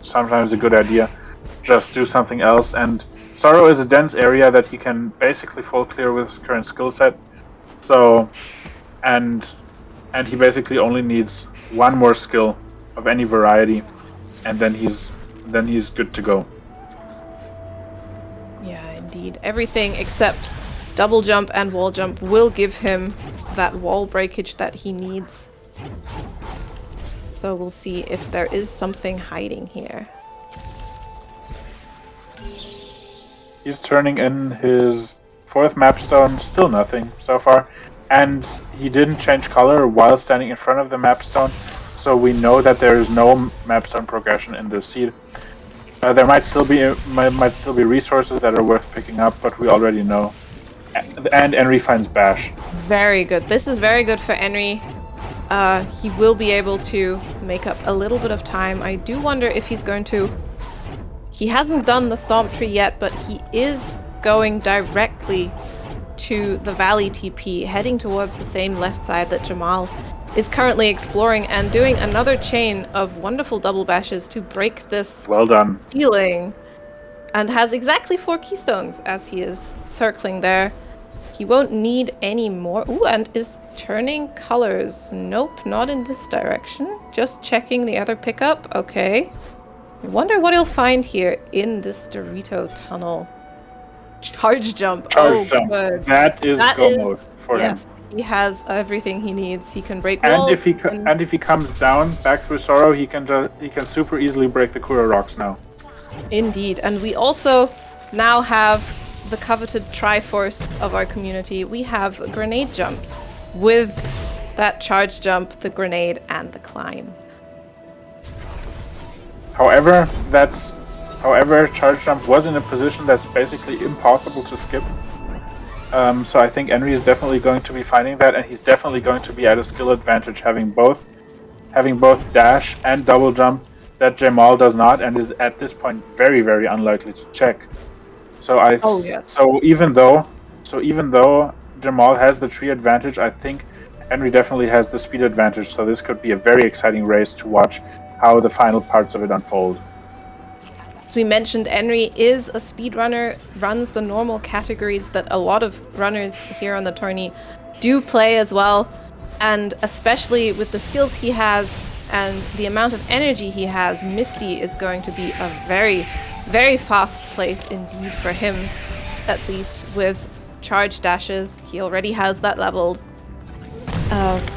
sometimes a good idea. Just do something else and Sorrow is a dense area that he can basically full clear with his current skill set. So, and he basically only needs one more skill of any variety, and then he's good to go. Yeah, indeed. Everything except double jump and wall jump will give him that wall breakage that he needs. So we'll see if there is something hiding here. He's turning in his 4th mapstone, still nothing so far. And he didn't change color while standing in front of the mapstone, so we know that there is no mapstone progression in this seed. There might still be resources that are worth picking up, but we already know. And Henry finds Bash. Very good. This is very good for Henry. He will be able to make up a little bit of time. I do wonder if he's going to... He hasn't done the Stomp Tree yet, but he is going directly to the Valley TP, heading towards the same left side that Jamal is currently exploring, and doing another chain of wonderful double bashes to break this Well done. ceiling, and has exactly 4 keystones as he is circling there. He won't need any more. Ooh, and is turning colors. Nope, not in this direction. Just checking the other pickup. Okay. I wonder what he'll find here in this Dorito tunnel. Charge jump. Charge jump. Good. That is go mode for him. Yes, he has everything he needs. He can break walls. And if he comes down back through Sorrow, he can super easily break the Kura rocks now. Indeed, and we also now have the coveted Triforce of our community. We have grenade jumps with that charge jump, the grenade, and the climb. However, charge jump was in a position that's basically impossible to skip. So I think Henry is definitely going to be finding that, and he's definitely going to be at a skill advantage having both dash and double jump that Jamal does not, and is at this point very, very unlikely to check. So even though Jamal has the tree advantage, I think Henry definitely has the speed advantage. So this could be a very exciting race to watch how the final parts of it unfold. As we mentioned, Henry is a speedrunner, runs the normal categories that a lot of runners here on the tourney do play as well, and especially with the skills he has and the amount of energy he has, Misty is going to be a very, very fast place indeed for him, at least with charge dashes. He already has that leveled.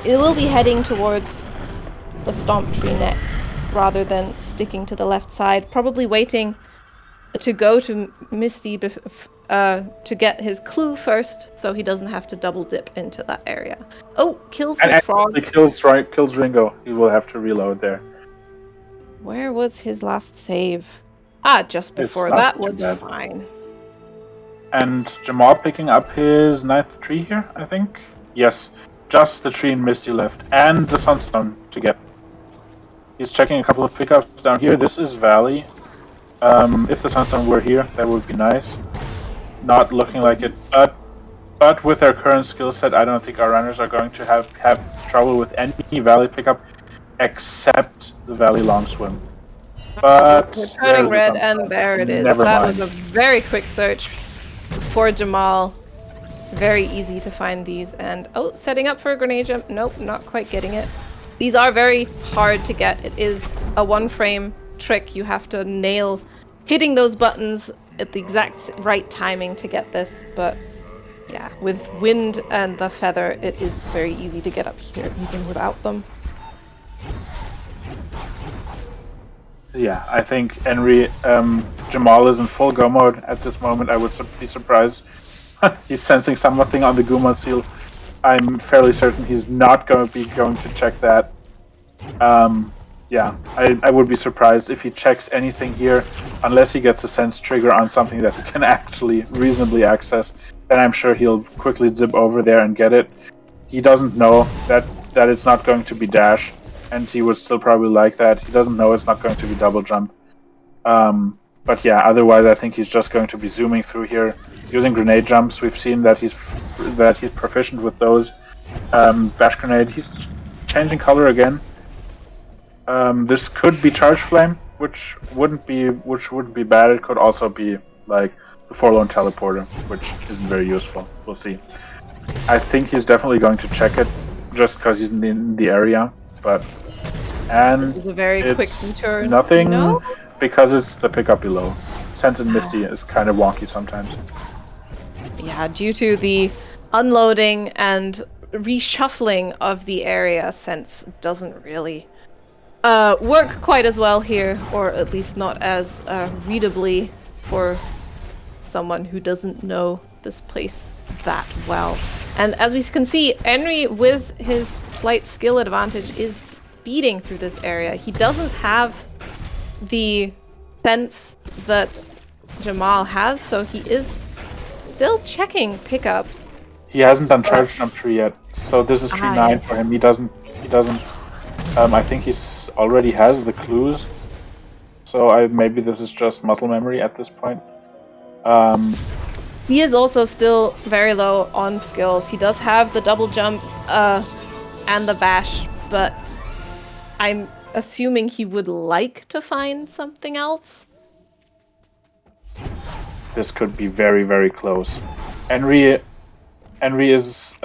It will be heading towards the Stomp Tree next, rather than sticking to the left side, probably waiting to go to Misty to get his clue first, so he doesn't have to double dip into that area. Oh, kills his frog. Kills Ringo. He will have to reload there. Where was his last save? Ah, just before. That was fine. And Jamal picking up his 9th tree here, I think? Yes, just the tree and Misty left, and the Sunstone to get. He's checking a couple of pickups down here. This is Valley. If the Sunstone were here, that would be nice. Not looking like it, but with our current skill set, I don't think our runners are going to have trouble with any Valley pickup, except the Valley long swim. But we're turning red, and there it is. Never mind. Was a very quick search for Jamal. Very easy to find these, and setting up for a grenade jump. Nope, not quite getting it. These are very hard to get. It is a one-frame trick. You have to nail hitting those buttons at the exact right timing to get this, but yeah, with wind and the feather, it is very easy to get up here, even without them. Yeah, I think Henry, Jamal is in full go mode at this moment. I would be surprised. He's sensing something on the Guma seal. I'm fairly certain he's not going to check that. Yeah, I would be surprised if he checks anything here, unless he gets a sense trigger on something that he can actually reasonably access. Then I'm sure he'll quickly zip over there and get it. He doesn't know that it's not going to be dash, and he would still probably like that. He doesn't know it's not going to be double jump. But yeah, otherwise I think he's just going to be zooming through here, using grenade jumps. We've seen that he's proficient with those. Bash grenade. He's changing color again. This could be charge flame, which wouldn't be bad. It could also be like forlorn teleporter, which isn't very useful. We'll see. I think he's definitely going to check it, just because he's in the area. This is a very quick return. Nothing, No? because it's the pickup below. Sense and Misty is kind of wonky sometimes. Yeah, due to the unloading and reshuffling of the area, Sense doesn't really work quite as well here, or at least not as readably for someone who doesn't know this place that well. And as we can see, Henry, with his slight skill advantage, is speeding through this area. He doesn't have the sense that Jamal has, so he is still checking pickups. He hasn't done charge jump tree yet, so this is tree 9 for him. He doesn't. I think he's already has the clues. So maybe this is just muscle memory at this point. He is also still very low on skills. He does have the double jump and the bash, but I'm assuming he would like to find something else. This could be very, very close. Henry is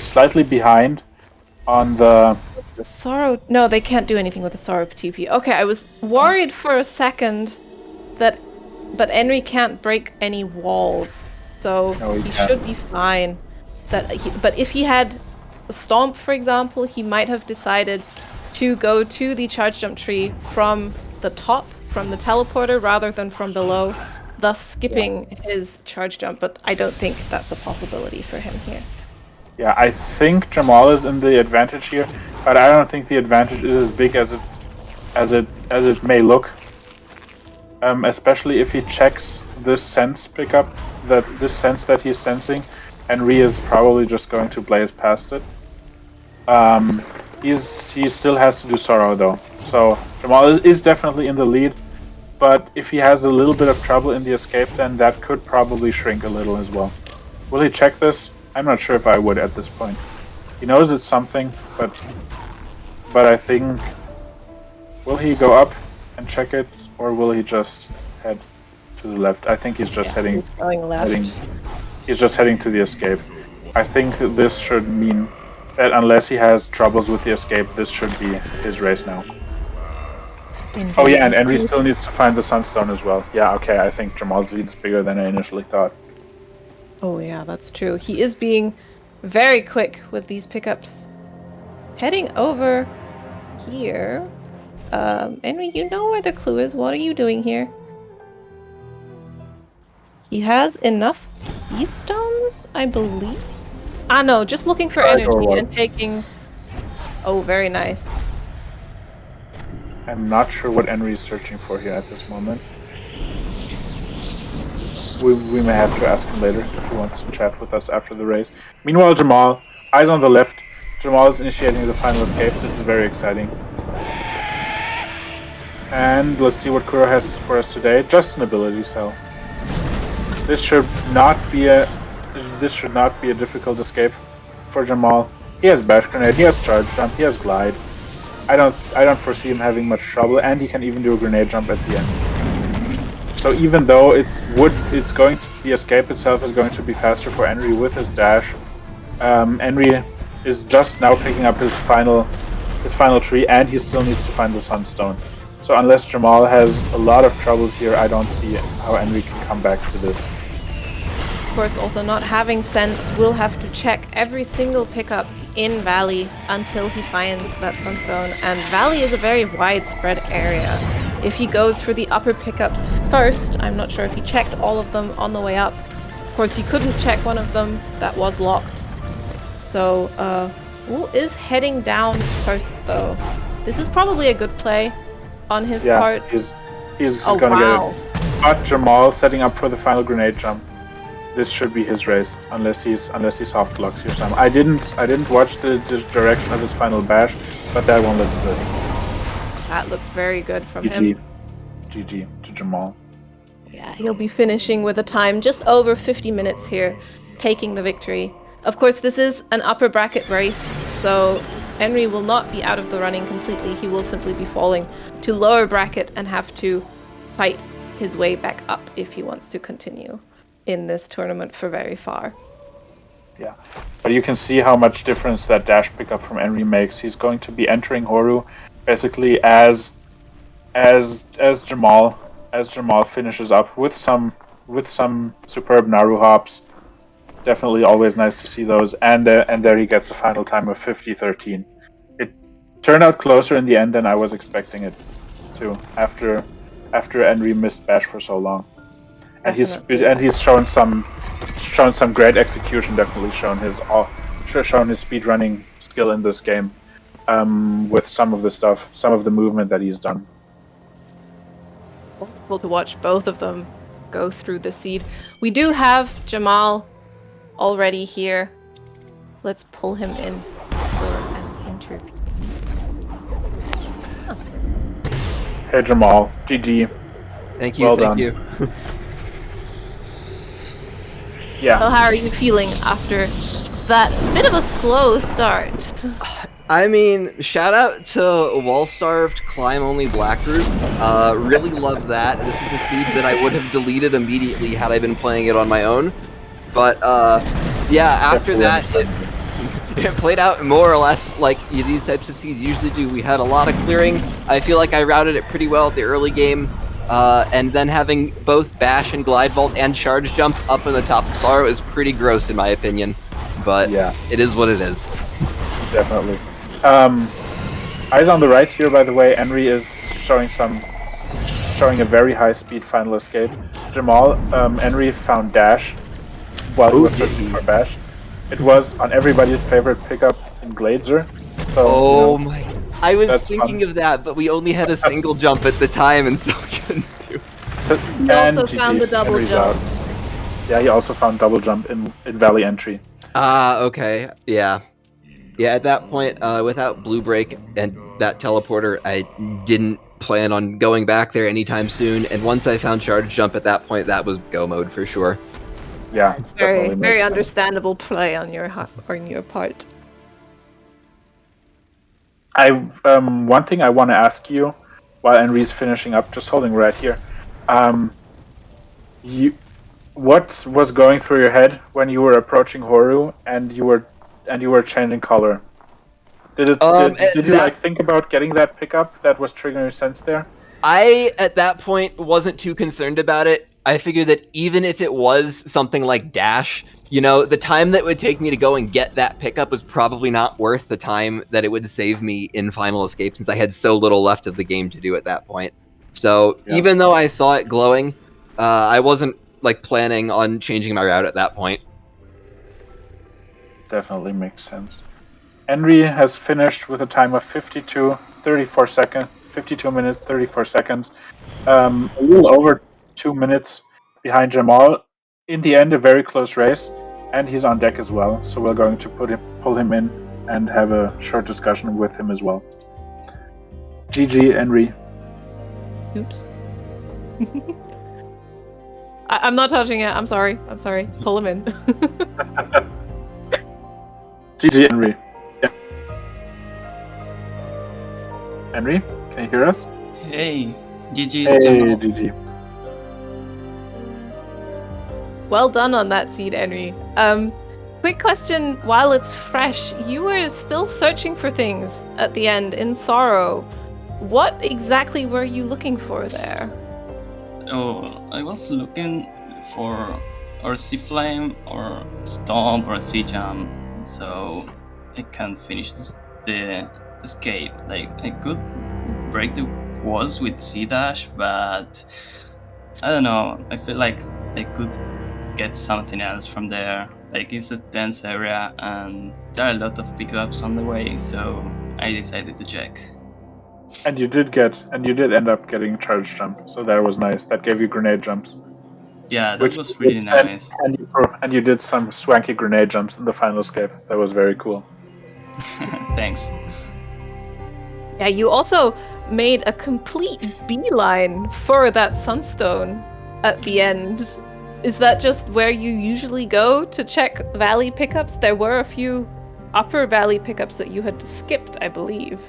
slightly behind on the Sorrow. No, they can't do anything with the Sorrow TP. Okay, I was worried for a second but Henry can't break any walls, so he should be fine. But if he had a Stomp, for example, he might have decided to go to the charge jump tree from the top, from the teleporter, rather than from below, thus skipping his charge jump, but I don't think that's a possibility for him here. Yeah, I think Jamal is in the advantage here, but I don't think the advantage is as big as it may look. Especially if he checks this sense pickup, this sense that he's sensing, Henry is probably just going to blaze past it. He still has to do Sorrow though, so Jamal is definitely in the lead. But if he has a little bit of trouble in the escape, then that could probably shrink a little as well. Will he check this? I'm not sure if I would at this point. He knows it's something, but I think, will he go up and check it, or will he just head to the left? I think he's just heading. He's going left. He's just heading to the escape. I think this should mean that unless he has troubles with the escape, this should be his race now. Indeed. Oh yeah, and Henry still needs to find the Sunstone as well. Yeah, okay, I think Jamal's lead is bigger than I initially thought. Oh yeah, that's true. He is being very quick with these pickups. Heading over here. Henry, you know where the clue is. What are you doing here? He has enough keystones, I believe. Ah no, just looking for energy and taking... Oh, very nice. I'm not sure what Henry is searching for here at this moment. We may have to ask him later if he wants to chat with us after the race. Meanwhile, Jamal, eyes on the left. Jamal is initiating the final escape. This is very exciting. And let's see what Kuro has for us today. Just an ability cell. This should not be a difficult escape for Jamal. He has bash grenade, he has charge jump, he has glide. I don't foresee him having much trouble, and he can even do a grenade jump at the end. So even though the escape itself is going to be faster for Henry with his dash, Henry is just now picking up his final tree, and he still needs to find the Sunstone. So unless Jamal has a lot of troubles here, I don't see how Henry can come back to this. Of course, also not having sense, will have to check every single pickup in Valley until he finds that Sunstone. And Valley is a very widespread area. If he goes for the upper pickups first, I'm not sure if he checked all of them on the way up. Of course, he couldn't check one of them that was locked. So, Wu is heading down first, though. This is probably a good play on his part. He's gonna get it. But Jamal setting up for the final grenade jump. This should be his race, unless he soft locks here some. I didn't watch the direction of his final bash, but that one looks good. That looked very good from him. GG to Jamal. Yeah, he'll be finishing with a time just over 50 minutes here, taking the victory. Of course, this is an upper bracket race, so Henry will not be out of the running completely. He will simply be falling to lower bracket and have to fight his way back up if he wants to continue in this tournament for very far. Yeah, but you can see how much difference that dash pickup from Henry makes. He's going to be entering Horu basically as Jamal finishes up with some superb Naru hops. Definitely always nice to see those. And there he gets a final time of 50-13. It turned out closer in the end than I was expecting it to after Henry missed Bash for so long. And he's shown some great execution. Definitely shown his speedrunning skill in this game with some of the movement that he's done. Wonderful to watch both of them go through the seed. We do have Jamal already here. Let's pull him in for an interview. Hey Jamal, GG. Thank you, Well thank done. you. Yeah. So how are you feeling after that bit of a slow start? I mean, shout out to Wall-Starved Climb Only Black Group. Really love that. This is a seed that I would have deleted immediately had I been playing it on my own. But yeah, after that, it played out more or less like these types of seeds usually do. We had a lot of clearing. I feel like I routed it pretty well at the early game. And then having both Bash and Glide Vault and Charge Jump up in the top of Sorrow is pretty gross in my opinion. But Yeah. it is what it is. Definitely. Eyes on the right here, by the way. Henry is showing a very high speed final escape. Jamal, Henry found Dash while he was searching for Bash. It was on everybody's favorite pickup in Glazer. So, Oh my! I was that's thinking fun. of that, but we only had a single jump at the time, and so couldn't do. He also found the double Henry's jump. out. Yeah, he also found double jump in Valley Entry. Okay, yeah. Yeah, at that point, without Blue Break and that teleporter, I didn't plan on going back there anytime soon, and once I found Charge Jump at that point, that was go mode for sure. Yeah, It's very, definitely very makes sense. understandable play on your part. One thing I want to ask you while Henry's finishing up, just holding right here. What was going through your head when you were approaching Horu and you were changing color? Did you like think about getting that pickup that was triggering your sense there? I, at that point, wasn't too concerned about it. I figured that even if it was something like Dash, you know, the time that would take me to go and get that pickup was probably not worth the time that it would save me in Final Escape, since I had so little left of the game to do at that point. So Yeah. even though I saw it glowing, I wasn't like planning on changing my route at that point. Definitely makes sense. Henry has finished with a time of 52 minutes, 34 seconds. A little over 2 minutes behind Jamal. In the end, a very close race, and he's on deck as well. So we're going to pull him in and have a short discussion with him as well. GG, Henry. Oops. I'm not touching it. I'm sorry. Pull him in. GG, Henry. Yeah. Henry, can you hear us? Hey, GG Hey, is Jamal. GG. Well done on that seed, Henry. Quick question, while it's fresh, you were still searching for things at the end in Sorrow. What exactly were you looking for there? Oh, I was looking for or Sea Flame or Stomp or Sea Jam, so I can't finish the escape. Like, I could break the walls with Sea Dash, but I don't know. I feel like I could get something else from there. Like, it's a dense area and there are a lot of pickups on the way, so I decided to check. And you did end up getting charge jump, so that was nice. That gave you grenade jumps. Yeah, that was really nice. And you did some swanky grenade jumps in the final escape. That was very cool. Thanks. Yeah, you also made a complete beeline for that sunstone at the end. Is that just where you usually go to check valley pickups? There were a few upper valley pickups that you had skipped, I believe.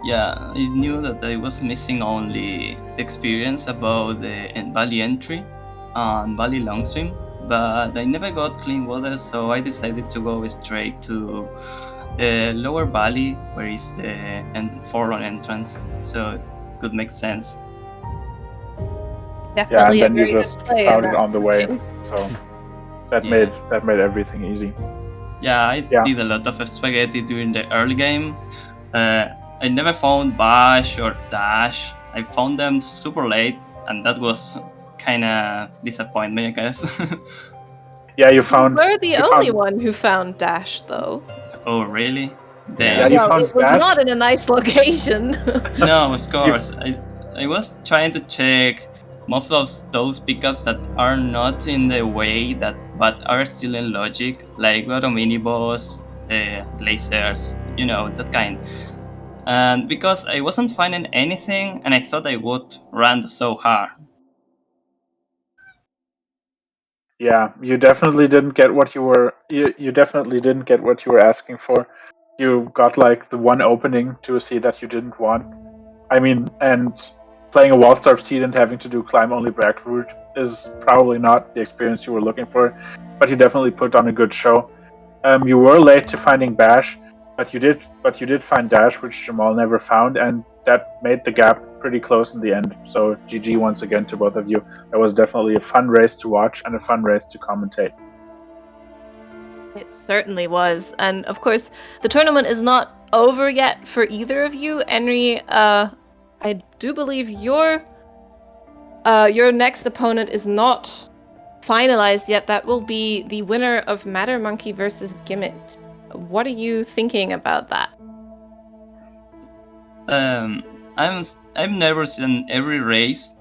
Yeah, I knew that I was missing only the experience about the valley entry and valley long swim, but I never got clean water, so I decided to go straight to the lower valley, where is the forlorn entrance, so it could make sense. Yeah, and Definitely a then you very good just play. found in it that on the way, case. so that Yeah. made everything easy. Yeah, I Yeah. did a lot of spaghetti during the early game. I never found Bash or Dash. I found them super late, and that was kind of disappointment, I guess. Yeah, you You found. were the you only found- one who found Dash, though. Oh, really? Yeah, Yeah, Damn. you Well, found it was Dash. not in a nice location. No, of course. I was trying to check most of those pickups that are not in the way that but are still in logic, like Roto Mini Boss, Glazers, you know, that kind. And because I wasn't finding anything, and I thought I would run so hard. Yeah, you definitely didn't get what you were. You definitely didn't get what you were asking for. You got like the one opening to a seed that you didn't want. I mean, and playing a wall-starve seed and having to do climb only back route is probably not the experience you were looking for. But you definitely put on a good show. You were late to finding Bash, but you did find Dash, which Jamal never found, and that made the gap pretty close in the end. So GG once again to both of you. That was definitely a fun race to watch and a fun race to commentate. It certainly was. And of course, the tournament is not over yet for either of you. Henry, I do believe your next opponent is not finalized yet. That will be the winner of Matter Monkey versus Gimmick. What are you thinking about that? I'm nervous in every race,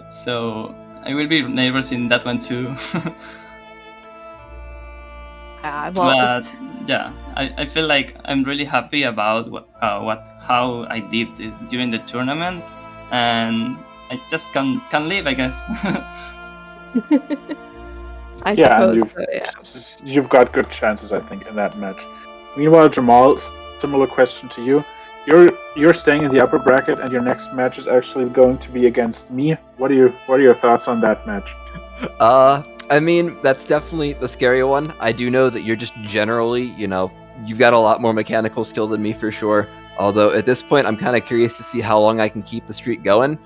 so I will be nervous in that one too. But yeah, I feel like I'm really happy about how I did it during the tournament, and I just can live, I guess. I Yeah, and suppose so, yeah. you've got good chances, I think, in that match. Meanwhile, Jamal, similar question to you. You're staying in the upper bracket, and your next match is actually going to be against me. What are your thoughts on that match? I mean, that's definitely the scarier one. I do know that you're just generally, you've got a lot more mechanical skill than me for sure. Although at this point, I'm kind of curious to see how long I can keep the streak going.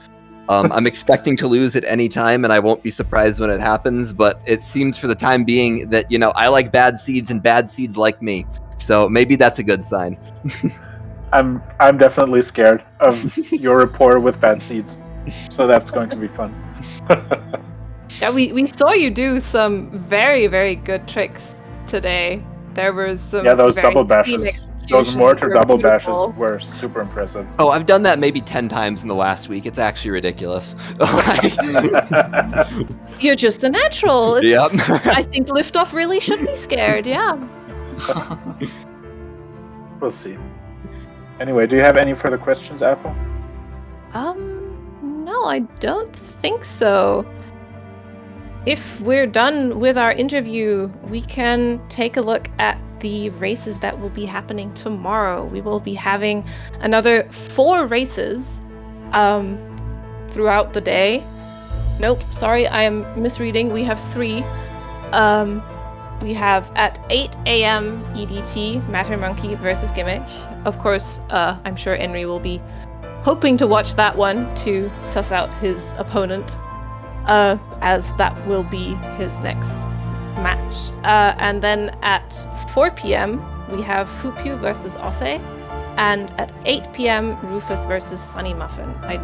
I'm expecting to lose at any time, and I won't be surprised when it happens. But it seems for the time being that, I like bad seeds and bad seeds like me. So maybe that's a good sign. I'm definitely scared of your rapport with bad seeds, so that's going to be fun. Yeah, we saw you do some very, very good tricks today. There was some those very double clean bashes. Those executions mortar were double beautiful. bashes were super impressive. Oh, I've done that maybe 10 times in the last week. It's actually ridiculous. You're just a natural. Yep. I think Liftoff really should be scared, yeah. We'll see. Anyway, do you have any further questions, Apple? No, I don't think so. If we're done with our interview, we can take a look at the races that will be happening tomorrow. We will be having another 4 races throughout the day. Nope, sorry, I am misreading. We have 3. We have at 8 a.m. EDT, Matter Monkey versus Gimmick. Of course, I'm sure Henry will be hoping to watch that one to suss out his opponent, as that will be his next match. And then at 4 p.m., we have Fupu versus Ose. And at 8 p.m., Rufus versus Sunny Muffin. I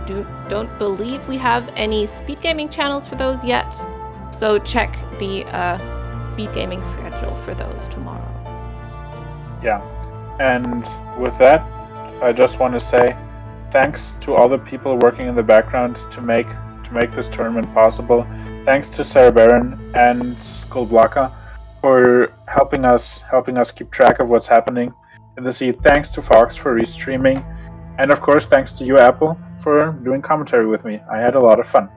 don't believe we have any SpeedGaming channels for those yet, so check the SpeedGaming schedule for those tomorrow. Yeah, and with that, I just want to say thanks to all the people working in the background to make this tournament possible. Thanks to Sarah Barron and Skullblocka for helping us keep track of what's happening in the seed. Thanks to Fox for restreaming, and of course thanks to you, Apple, for doing commentary with me. I had a lot of fun.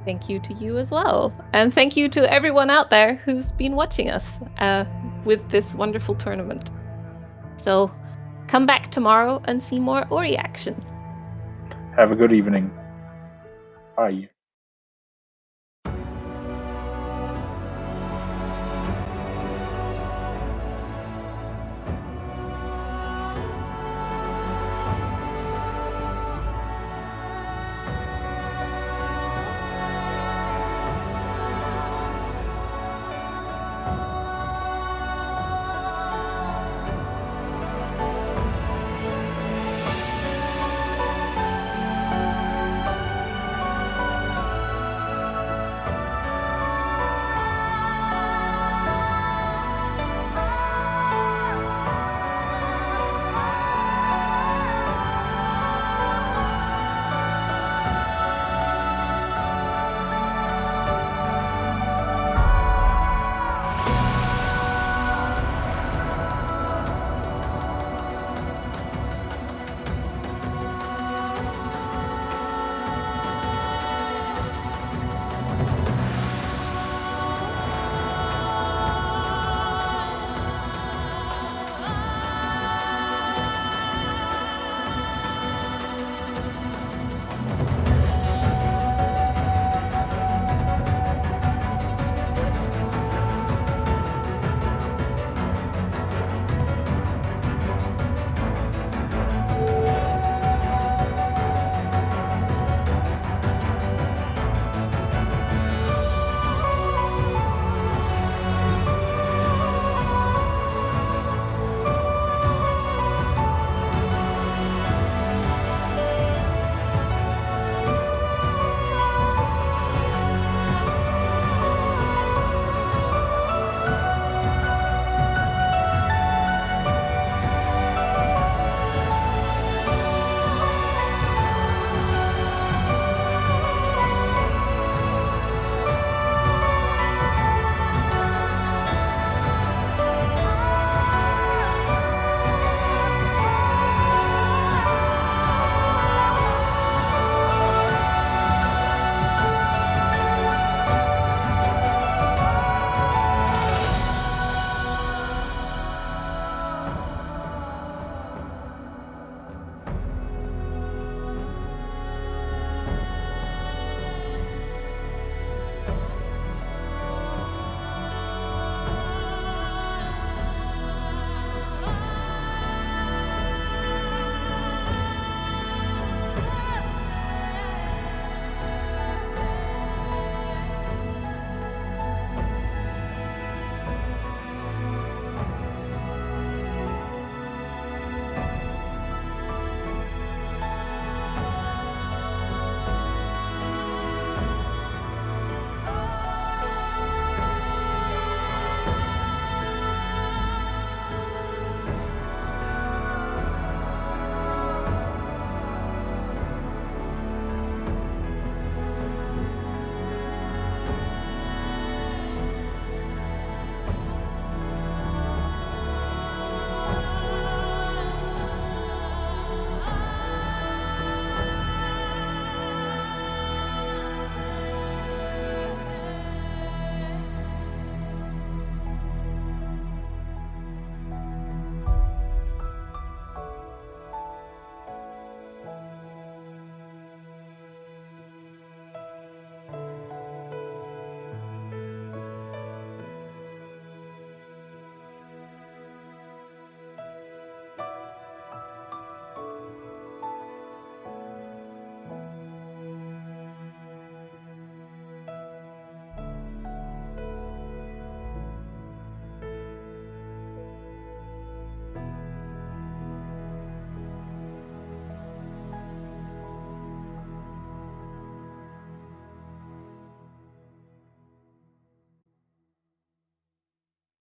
Thank you to you as well. And thank you to everyone out there who's been watching us with this wonderful tournament. So Come back tomorrow and see more Ori action. Have a good evening. Bye.